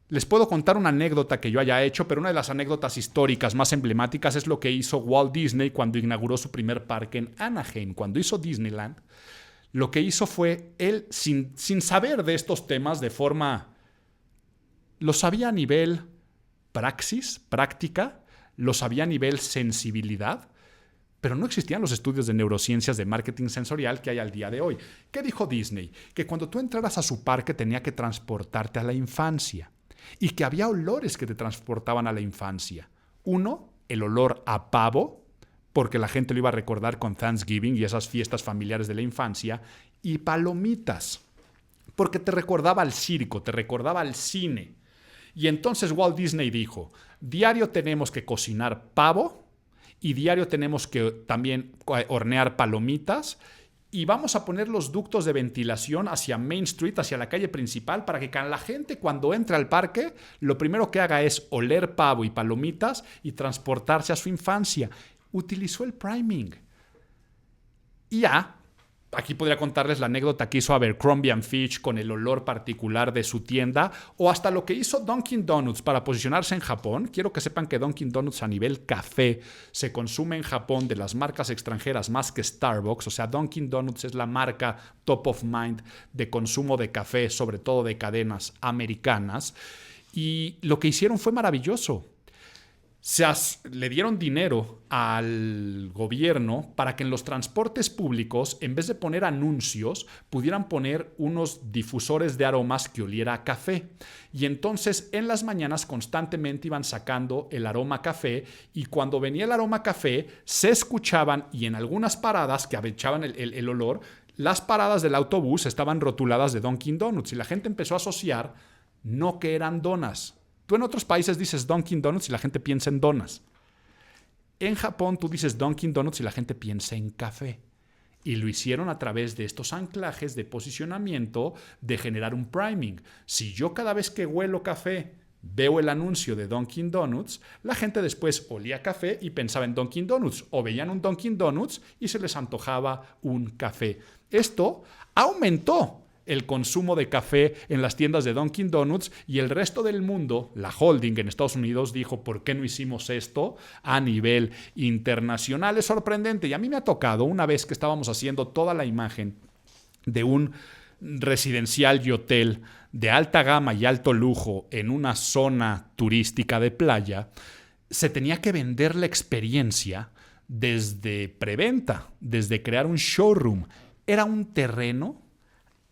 A: Les puedo contar una anécdota que yo haya hecho, pero una de las anécdotas históricas más emblemáticas es lo que hizo Walt Disney cuando inauguró su primer parque en Anaheim. Cuando hizo Disneyland, lo que hizo fue él, sin saber de estos temas de forma... Lo sabía a nivel práctica, lo sabía a nivel sensibilidad, pero no existían los estudios de neurociencias de marketing sensorial que hay al día de hoy. ¿Qué dijo Disney? Que cuando tú entraras a su parque tenía que transportarte a la infancia. Y que había olores que te transportaban a la infancia. Uno, el olor a pavo, porque la gente lo iba a recordar con Thanksgiving y esas fiestas familiares de la infancia. Y palomitas, porque te recordaba al circo, te recordaba al cine. Y entonces Walt Disney dijo, diario tenemos que cocinar pavo y diario tenemos que también hornear palomitas. Y vamos a poner los ductos de ventilación hacia Main Street, hacia la calle principal, para que la gente cuando entre al parque, lo primero que haga es oler pavo y palomitas y transportarse a su infancia. Utilizó el priming. Y ya, aquí podría contarles la anécdota que hizo Abercrombie & Fitch con el olor particular de su tienda, o hasta lo que hizo Dunkin' Donuts para posicionarse en Japón. Quiero que sepan que Dunkin' Donuts a nivel café se consume en Japón de las marcas extranjeras más que Starbucks. O sea, Dunkin' Donuts es la marca top of mind de consumo de café, sobre todo de cadenas americanas. Y lo que hicieron fue maravilloso. Le dieron dinero al gobierno para que en los transportes públicos, en vez de poner anuncios, pudieran poner unos difusores de aromas que oliera a café. Y entonces en las mañanas constantemente iban sacando el aroma a café y cuando venía el aroma a café se escuchaban y en algunas paradas que echaban el olor, las paradas del autobús estaban rotuladas de Dunkin' Donuts y la gente empezó a asociar no que eran donas. Tú en otros países dices Dunkin' Donuts y la gente piensa en donas. En Japón tú dices Dunkin' Donuts y la gente piensa en café. Y lo hicieron a través de estos anclajes de posicionamiento de generar un priming. Si yo cada vez que huelo café veo el anuncio de Dunkin' Donuts, la gente después olía café y pensaba en Dunkin' Donuts. O veían un Dunkin' Donuts y se les antojaba un café. Esto aumentó el consumo de café en las tiendas de Dunkin' Donuts y el resto del mundo, la holding en Estados Unidos dijo, ¿por qué no hicimos esto a nivel internacional? Es sorprendente y a mí me ha tocado una vez que estábamos haciendo toda la imagen de un residencial y hotel de alta gama y alto lujo en una zona turística de playa, se tenía que vender la experiencia desde preventa, desde crear un showroom. Era un terreno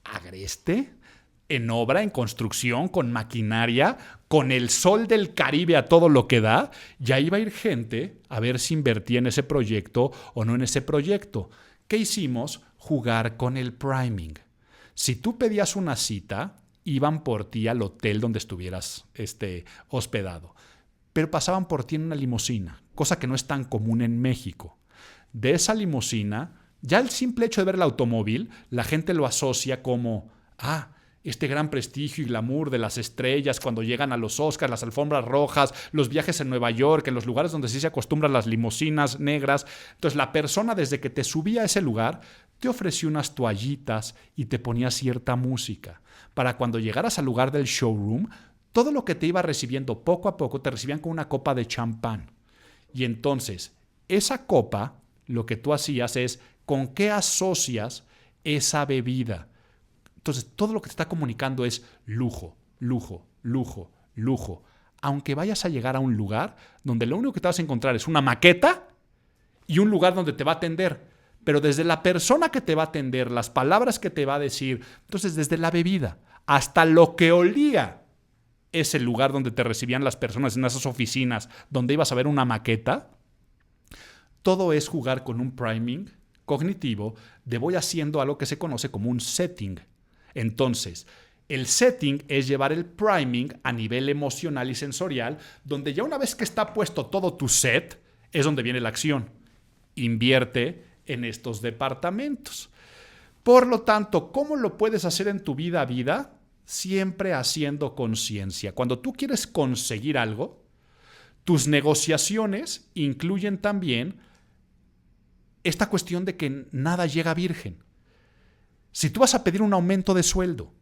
A: agreste, en obra, en construcción, con maquinaria, con el sol del Caribe a todo lo que da. Ya iba a ir gente a ver si invertía en ese proyecto o no en ese proyecto. ¿Qué hicimos? Jugar con el priming. Si tú pedías una cita, iban por ti al hotel donde estuvieras hospedado. Pero pasaban por ti en una limusina, cosa que no es tan común en México. De esa limusina, ya el simple hecho de ver el automóvil, la gente lo asocia como, este gran prestigio y glamour de las estrellas cuando llegan a los Oscars, las alfombras rojas, los viajes en Nueva York, en los lugares donde sí se acostumbran las limusinas negras. Entonces la persona, desde que te subía a ese lugar, te ofreció unas toallitas y te ponía cierta música. Para cuando llegaras al lugar del showroom, todo lo que te iba recibiendo poco a poco te recibían con una copa de champán. Y entonces, esa copa, lo que tú hacías es, ¿con qué asocias esa bebida? Entonces, todo lo que te está comunicando es lujo, lujo, lujo, lujo. Aunque vayas a llegar a un lugar donde lo único que te vas a encontrar es una maqueta y un lugar donde te va a atender. Pero desde la persona que te va a atender, las palabras que te va a decir, entonces desde la bebida hasta lo que olía ese lugar donde te recibían las personas en esas oficinas, donde ibas a ver una maqueta, todo es jugar con un priming cognitivo de voy haciendo algo que se conoce como un setting. Entonces, el setting es llevar el priming a nivel emocional y sensorial, donde ya una vez que está puesto todo tu set, es donde viene la acción. Invierte en estos departamentos. Por lo tanto, ¿cómo lo puedes hacer en tu vida a vida? Siempre haciendo conciencia. Cuando tú quieres conseguir algo, tus negociaciones incluyen también esta cuestión de que nada llega virgen. Si tú vas a pedir un aumento de sueldo,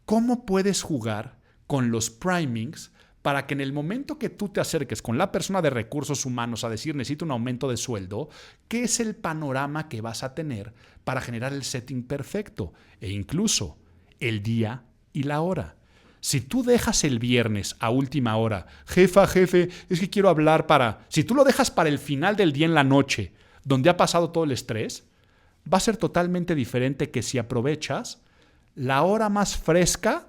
A: ¿cómo puedes jugar con los primings para que en el momento que tú te acerques con la persona de recursos humanos a decir necesito un aumento de sueldo, qué es el panorama que vas a tener para generar el setting perfecto e incluso el día y la hora? Si tú dejas el viernes a última hora, jefe, es que quiero hablar si tú lo dejas para el final del día en la noche, donde ha pasado todo el estrés, va a ser totalmente diferente que si aprovechas la hora más fresca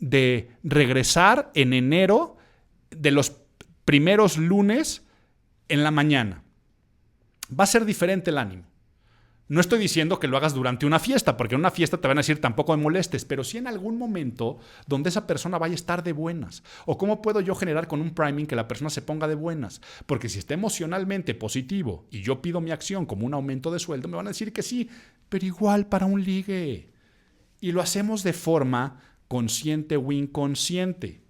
A: de regresar en enero de los primeros lunes en la mañana. Va a ser diferente el ánimo. No estoy diciendo que lo hagas durante una fiesta, porque en una fiesta te van a decir tampoco me molestes, pero sí en algún momento donde esa persona vaya a estar de buenas. O cómo puedo yo generar con un priming que la persona se ponga de buenas. Porque si está emocionalmente positivo y yo pido mi acción como un aumento de sueldo, me van a decir que sí, pero igual para un ligue. Y lo hacemos de forma consciente o inconsciente.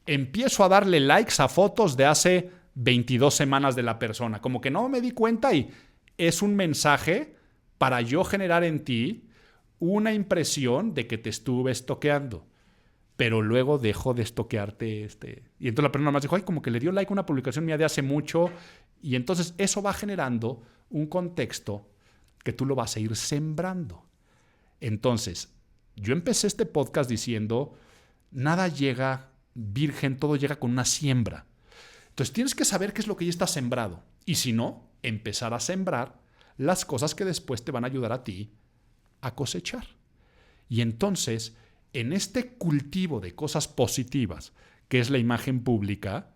A: Empiezo a darle likes a fotos de hace 22 semanas de la persona. Como que no me di cuenta y es un mensaje para yo generar en ti una impresión de que te estuve estoqueando. Pero luego dejo de estoquearte. Y entonces la persona más dijo, como que le dio like a una publicación mía de hace mucho. Y entonces eso va generando un contexto que tú lo vas a ir sembrando. Entonces, yo empecé este podcast diciendo, nada llega virgen, todo llega con una siembra. Entonces tienes que saber qué es lo que ya está sembrado. Y si no, empezar a sembrar las cosas que después te van a ayudar a ti a cosechar. Y entonces, en este cultivo de cosas positivas, que es la imagen pública,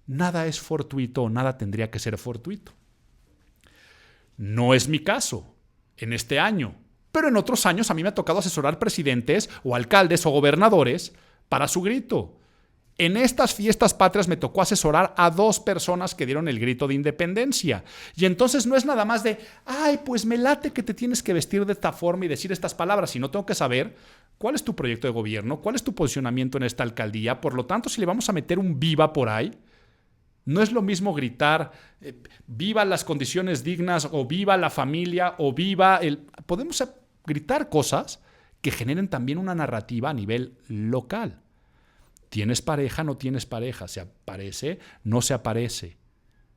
A: nada es fortuito, nada tendría que ser fortuito. No es mi caso en este año, pero en otros años a mí me ha tocado asesorar presidentes o alcaldes o gobernadores para su grito. En estas fiestas patrias me tocó asesorar a 2 personas que dieron el grito de independencia. Y entonces no es nada más de, pues me late que te tienes que vestir de esta forma y decir estas palabras, sino tengo que saber cuál es tu proyecto de gobierno, cuál es tu posicionamiento en esta alcaldía. Por lo tanto, si le vamos a meter un viva por ahí, no es lo mismo gritar viva las condiciones dignas o viva la familia o viva el... Podemos gritar cosas que generen también una narrativa a nivel local. ¿Tienes pareja? ¿No tienes pareja? ¿Se aparece? ¿No se aparece?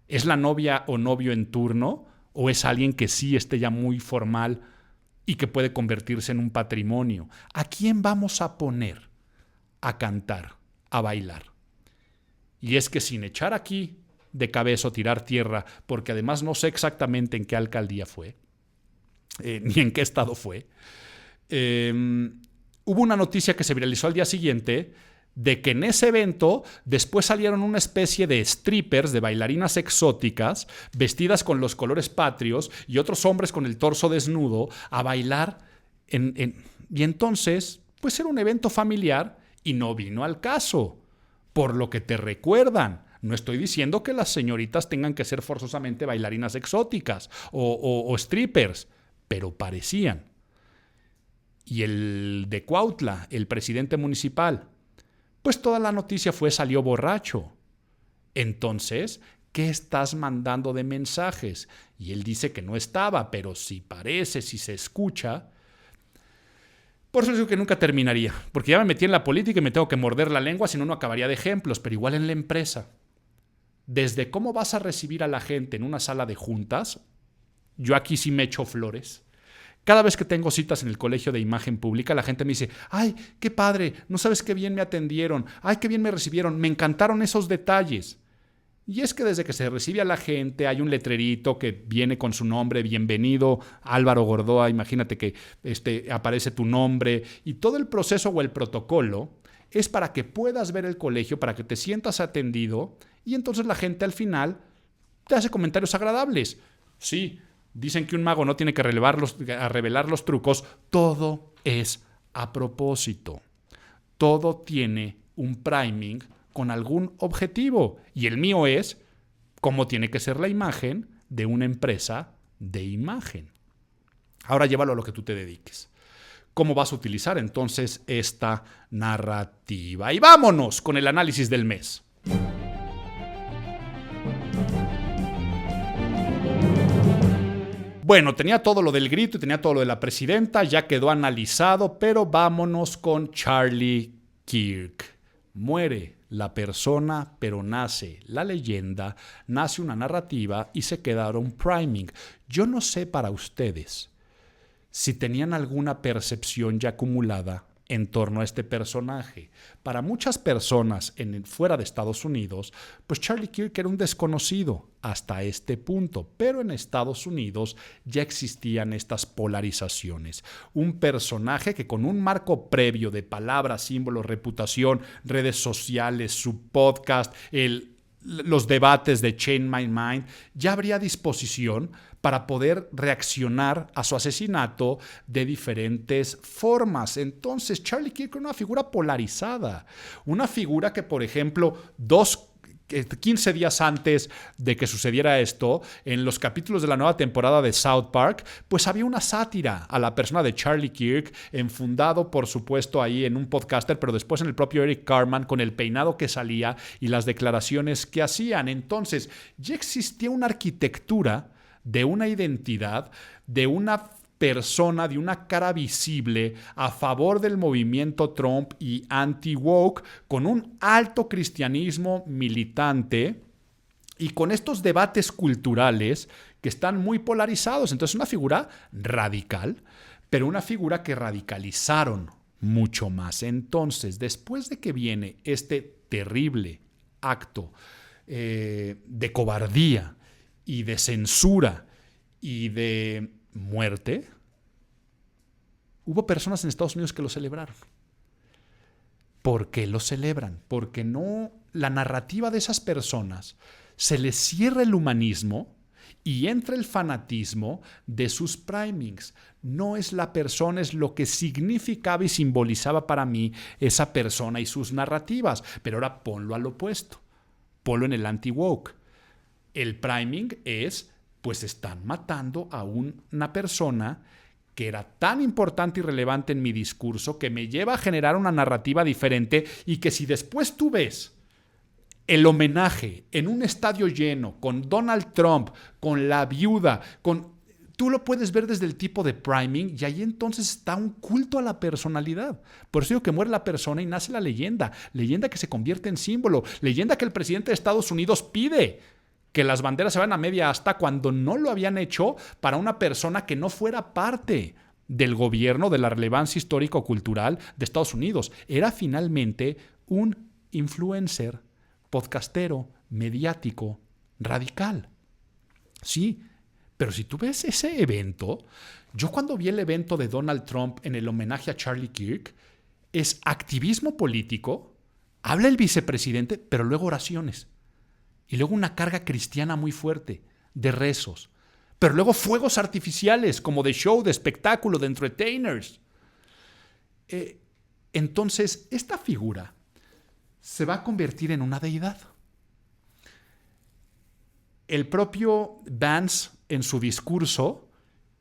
A: ¿Es la novia o novio en turno? ¿O es alguien que sí esté ya muy formal y que puede convertirse en un patrimonio? ¿A quién vamos a poner a cantar, a bailar? Y es que sin echar aquí de cabeza o tirar tierra, porque además no sé exactamente en qué alcaldía fue, ni en qué estado fue, hubo una noticia que se viralizó al día siguiente de que en ese evento después salieron una especie de strippers, de bailarinas exóticas, vestidas con los colores patrios y otros hombres con el torso desnudo a bailar. Y entonces Pues era un evento familiar y no vino al caso. Por lo que te recuerdan. No estoy diciendo que las señoritas tengan que ser forzosamente bailarinas exóticas o strippers, pero parecían. Y el de Cuautla, el presidente municipal, pues toda la noticia salió borracho. Entonces, ¿qué estás mandando de mensajes? Y él dice que no estaba, pero si parece, si se escucha. Por eso digo que nunca terminaría, porque ya me metí en la política y me tengo que morder la lengua, si no, no acabaría de ejemplos, pero igual en la empresa. Desde cómo vas a recibir a la gente en una sala de juntas, yo aquí sí me echo flores. Cada vez que tengo citas en el colegio de imagen pública, la gente me dice, ¡ay, qué padre! No sabes qué bien me atendieron, ¡ay, qué bien me recibieron! Me encantaron esos detalles. Y es que desde que se recibe a la gente hay un letrerito que viene con su nombre, bienvenido Álvaro Gordoa, imagínate que aparece tu nombre y todo el proceso o el protocolo es para que puedas ver el colegio, para que te sientas atendido y entonces la gente al final te hace comentarios agradables. Sí, dicen que un mago no tiene que revelar los trucos, todo es a propósito. Todo tiene un priming con algún objetivo. Y el mío es cómo tiene que ser la imagen de una empresa de imagen. Ahora llévalo a lo que tú te dediques. ¿Cómo vas a utilizar entonces esta narrativa? Y vámonos con el análisis del mes. Bueno, tenía todo lo del grito y tenía todo lo de la presidenta, ya quedó analizado, pero vámonos con Charlie Kirk. Muere la persona, pero nace la leyenda, nace una narrativa y se quedaron priming. Yo no sé para ustedes si tenían alguna percepción ya acumulada en torno a este personaje. Para muchas personas fuera de Estados Unidos, pues Charlie Kirk era un desconocido hasta este punto, pero en Estados Unidos ya existían estas polarizaciones. Un personaje que con un marco previo de palabras, símbolos, reputación, redes sociales, su podcast, los debates de Change My Mind, ya habría disposición para poder reaccionar a su asesinato de diferentes formas. Entonces, Charlie Kirk era una figura polarizada, una figura que, por ejemplo, 15 días antes de que sucediera esto, en los capítulos de la nueva temporada de South Park, pues había una sátira a la persona de Charlie Kirk, enfundado, por supuesto, ahí en un podcaster, pero después en el propio Eric Cartman, con el peinado que salía y las declaraciones que hacían. Entonces, ya existía una arquitectura de una identidad, de una persona, de una cara visible a favor del movimiento Trump y anti-woke, con un alto cristianismo militante y con estos debates culturales que están muy polarizados. Entonces, una figura radical, pero una figura que radicalizaron mucho más. Entonces, después de que viene este terrible acto de cobardía y de censura y de muerte, hubo personas en Estados Unidos que lo celebraron. ¿Por qué lo celebran? Porque no, la narrativa de esas personas se les cierra el humanismo y entra el fanatismo de sus primings. No es la persona, es lo que significaba y simbolizaba para mí esa persona y sus narrativas. Pero ahora ponlo al opuesto, ponlo en el anti-woke. El priming es, pues están matando a una persona que era tan importante y relevante en mi discurso que me lleva a generar una narrativa diferente y que si después tú ves el homenaje en un estadio lleno, con Donald Trump, con la viuda, tú lo puedes ver desde el tipo de priming y ahí entonces está un culto a la personalidad. Por eso digo que muere la persona y nace la leyenda que se convierte en símbolo, leyenda que el presidente de Estados Unidos pide que las banderas se van a media asta cuando no lo habían hecho para una persona que no fuera parte del gobierno, de la relevancia histórico-cultural de Estados Unidos. Era finalmente un influencer, podcastero, mediático, radical. Sí, pero si tú ves ese evento, yo cuando vi el evento de Donald Trump en el homenaje a Charlie Kirk, es activismo político, habla el vicepresidente, pero luego oraciones. Y luego una carga cristiana muy fuerte, de rezos. Pero luego fuegos artificiales, como de show, de espectáculo, de entertainers. entonces esta figura se va a convertir en una deidad. El propio Vance, en su discurso,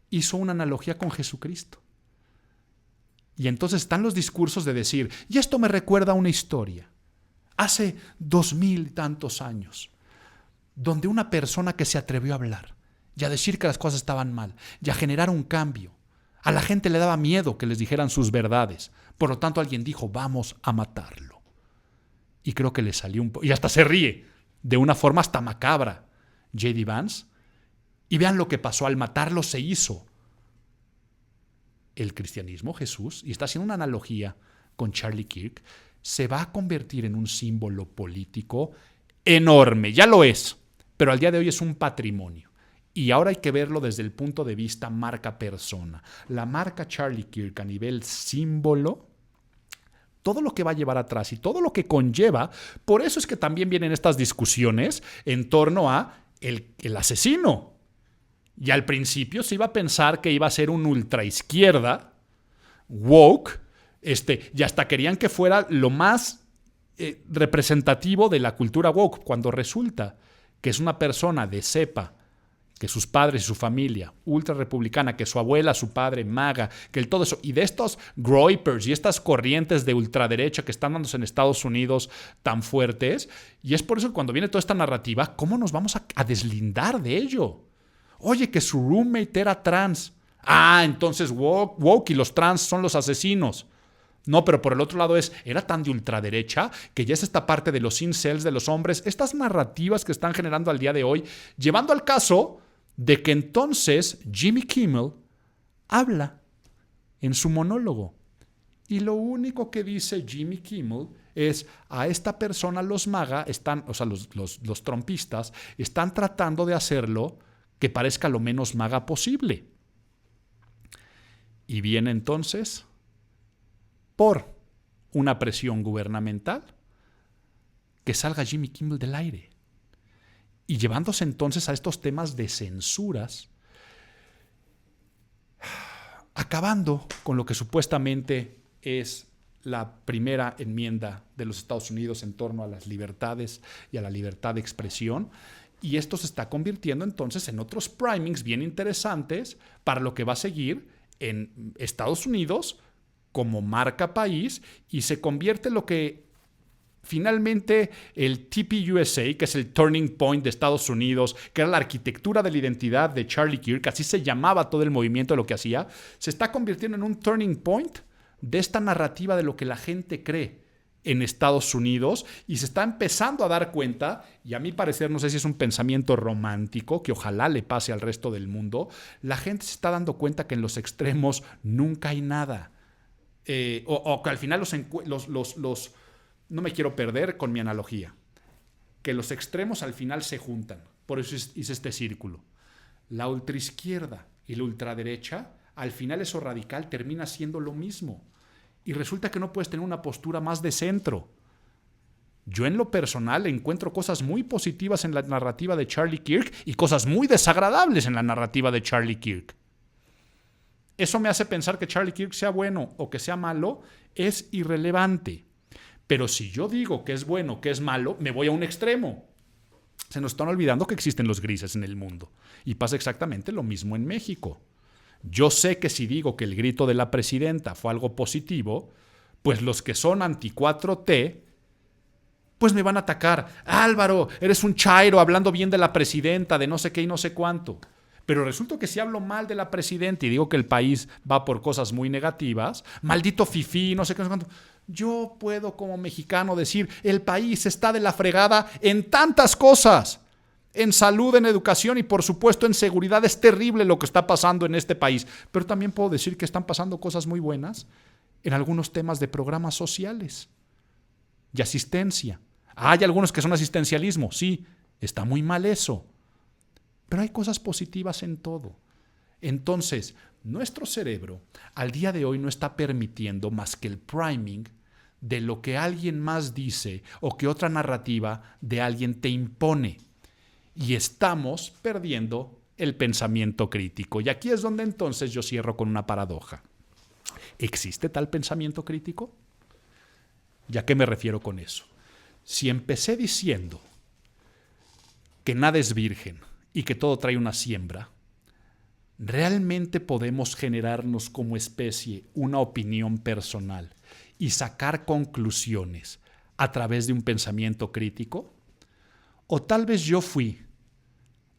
A: hizo una analogía con Jesucristo. Y entonces están los discursos de decir, y esto me recuerda a una historia, hace 2000 y tantos años, donde una persona que se atrevió a hablar y a decir que las cosas estaban mal y a generar un cambio, a la gente le daba miedo que les dijeran sus verdades, por lo tanto alguien dijo, vamos a matarlo. Y creo que le salió un poco, y hasta se ríe, de una forma hasta macabra, J.D. Vance. Y vean lo que pasó, al matarlo se hizo el cristianismo, Jesús, y está haciendo una analogía con Charlie Kirk, se va a convertir en un símbolo político enorme, ya lo es, pero al día de hoy es un patrimonio. Y ahora hay que verlo desde el punto de vista marca persona. La marca Charlie Kirk a nivel símbolo, todo lo que va a llevar atrás y todo lo que conlleva, por eso es que también vienen estas discusiones en torno a el asesino. Y al principio se iba a pensar que iba a ser un ultraizquierda, woke, y hasta querían que fuera lo más representativo de la cultura woke, cuando resulta que es una persona de cepa, que sus padres y su familia, ultra republicana, que su abuela, su padre, MAGA, que todo eso, y de estos groypers y estas corrientes de ultraderecha que están dándose en Estados Unidos tan fuertes, y es por eso que cuando viene toda esta narrativa, ¿cómo nos vamos a deslindar de ello? Oye, que su roommate era trans. Ah, entonces woke y los trans son los asesinos. No, pero por el otro lado era tan de ultraderecha que ya es esta parte de los incels, de los hombres, estas narrativas que están generando al día de hoy, llevando al caso de que entonces Jimmy Kimmel habla en su monólogo. Y lo único que dice Jimmy Kimmel es, a esta persona los MAGA están, o sea, los trumpistas, están tratando de hacerlo que parezca lo menos MAGA posible. Y viene entonces, por una presión gubernamental, que salga Jimmy Kimmel del aire. Y llevándose entonces a estos temas de censuras, acabando con lo que supuestamente es la primera enmienda de los Estados Unidos en torno a las libertades y a la libertad de expresión. Y esto se está convirtiendo entonces en otros primings bien interesantes para lo que va a seguir en Estados Unidos como marca país, y se convierte en lo que finalmente el TPUSA, que es el Turning Point de Estados Unidos, que era la arquitectura de la identidad de Charlie Kirk, así se llamaba todo el movimiento de lo que hacía, se está convirtiendo en un turning point de esta narrativa de lo que la gente cree en Estados Unidos, y se está empezando a dar cuenta, y a mi parecer, no sé si es un pensamiento romántico, que ojalá le pase al resto del mundo, la gente se está dando cuenta que en los extremos nunca hay nada. O que al final no me quiero perder con mi analogía, que los extremos al final se juntan. Por eso hice este círculo. La ultraizquierda y la ultraderecha, al final eso radical termina siendo lo mismo. Y resulta que no puedes tener una postura más de centro. Yo en lo personal encuentro cosas muy positivas en la narrativa de Charlie Kirk y cosas muy desagradables en la narrativa de Charlie Kirk. Eso me hace pensar que Charlie Kirk sea bueno o que sea malo es irrelevante. Pero si yo digo que es bueno, que es malo, me voy a un extremo. Se nos están olvidando que existen los grises en el mundo. Y pasa exactamente lo mismo en México. Yo sé que si digo que el grito de la presidenta fue algo positivo, pues los que son anti-4T, pues me van a atacar. Álvaro, eres un chairo hablando bien de la presidenta, de no sé qué y no sé cuánto. Pero resulta que si hablo mal de la presidenta y digo que el país va por cosas muy negativas, maldito fifí, no sé qué, no sé cuánto, yo puedo como mexicano decir, el país está de la fregada en tantas cosas. En salud, en educación y por supuesto en seguridad. Es terrible lo que está pasando en este país. Pero también puedo decir que están pasando cosas muy buenas en algunos temas de programas sociales y asistencia. Hay algunos que son asistencialismo, sí, está muy mal eso. Pero hay cosas positivas en todo. Entonces, nuestro cerebro al día de hoy no está permitiendo más que el priming de lo que alguien más dice o que otra narrativa de alguien te impone. Y estamos perdiendo el pensamiento crítico. Y aquí es donde entonces yo cierro con una paradoja. ¿Existe tal pensamiento crítico? ¿Y a qué me refiero con eso? Si empecé diciendo que nada es virgen y que todo trae una siembra, ¿realmente podemos generarnos como especie una opinión personal y sacar conclusiones a través de un pensamiento crítico? ¿O tal vez yo fui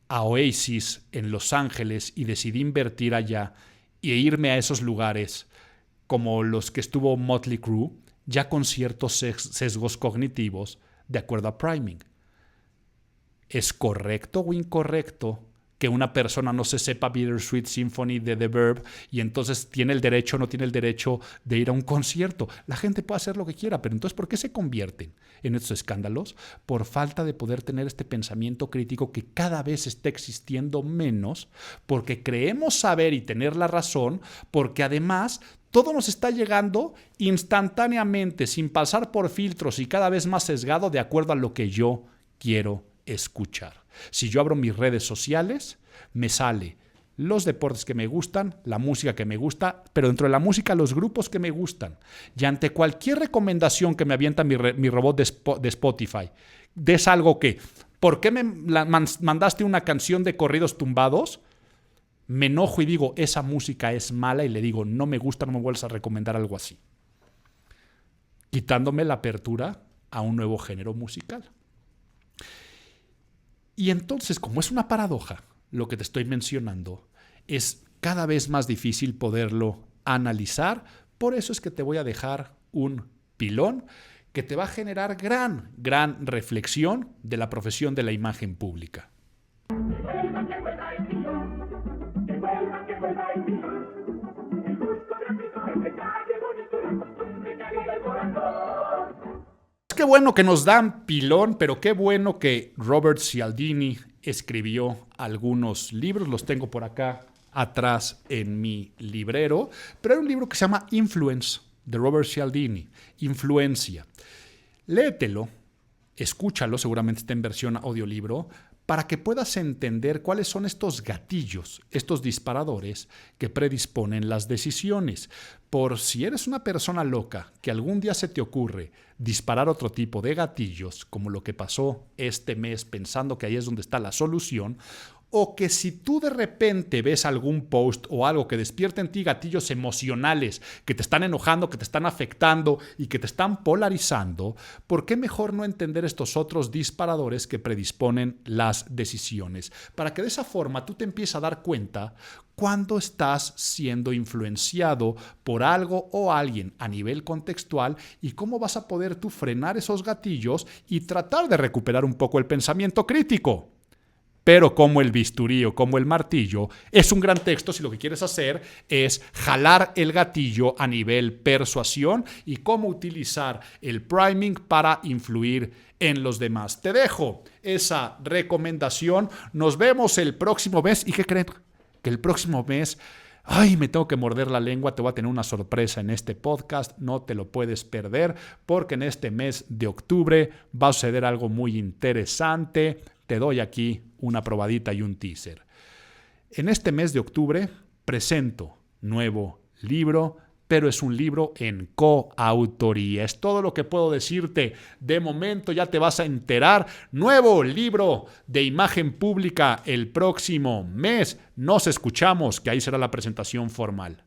A: a Oasis en Los Ángeles y decidí invertir allá e irme a esos lugares como los que estuvo Motley Crue, ya con ciertos sesgos cognitivos de acuerdo a priming? ¿Es correcto o incorrecto que una persona no se sepa Bittersweet Symphony de The Verb y entonces tiene el derecho o no tiene el derecho de ir a un concierto? La gente puede hacer lo que quiera, pero entonces ¿por qué se convierten en estos escándalos? Por falta de poder tener este pensamiento crítico que cada vez está existiendo menos, porque creemos saber y tener la razón, porque además todo nos está llegando instantáneamente, sin pasar por filtros y cada vez más sesgado de acuerdo a lo que yo quiero escuchar. Si yo abro mis redes sociales, me sale los deportes que me gustan, la música que me gusta, pero dentro de la música los grupos que me gustan. Y ante cualquier recomendación que me avienta mi robot de Spotify, es algo que, ¿por qué me mandaste una canción de corridos tumbados? Me enojo y digo, esa música es mala y le digo, no me gusta, no me vuelvas a recomendar algo así. Quitándome la apertura a un nuevo género musical. Y entonces, como es una paradoja, lo que te estoy mencionando, es cada vez más difícil poderlo analizar. Por eso es que te voy a dejar un pilón que te va a generar gran reflexión de la profesión de la imagen pública. Qué bueno que nos dan pilón, pero qué bueno que Robert Cialdini escribió algunos libros. Los tengo por acá atrás en mi librero. Pero hay un libro que se llama Influence, de Robert Cialdini. Influencia. Léetelo, escúchalo, seguramente está en versión audiolibro, para que puedas entender cuáles son estos gatillos, estos disparadores que predisponen las decisiones. Por si eres una persona loca que algún día se te ocurre disparar otro tipo de gatillos, como lo que pasó este mes pensando que ahí es donde está la solución, o que si tú de repente ves algún post o algo que despierta en ti gatillos emocionales que te están enojando, que te están afectando y que te están polarizando, ¿por qué mejor no entender estos otros disparadores que predisponen las decisiones? Para que de esa forma tú te empieces a dar cuenta cuando estás siendo influenciado por algo o alguien a nivel contextual y cómo vas a poder tú frenar esos gatillos y tratar de recuperar un poco el pensamiento crítico. Pero como el bisturí o como el martillo, es un gran texto si lo que quieres hacer es jalar el gatillo a nivel persuasión y cómo utilizar el priming para influir en los demás. Te dejo esa recomendación. Nos vemos el próximo mes. ¿Y qué creen? Que el próximo mes, me tengo que morder la lengua. Te voy a tener una sorpresa en este podcast. No te lo puedes perder porque en este mes de octubre va a suceder algo muy interesante. Te doy aquí una probadita y un teaser. En este mes de octubre presento nuevo libro, pero es un libro en coautoría. Es todo lo que puedo decirte. De momento ya te vas a enterar. Nuevo libro de imagen pública el próximo mes. Nos escuchamos, que ahí será la presentación formal.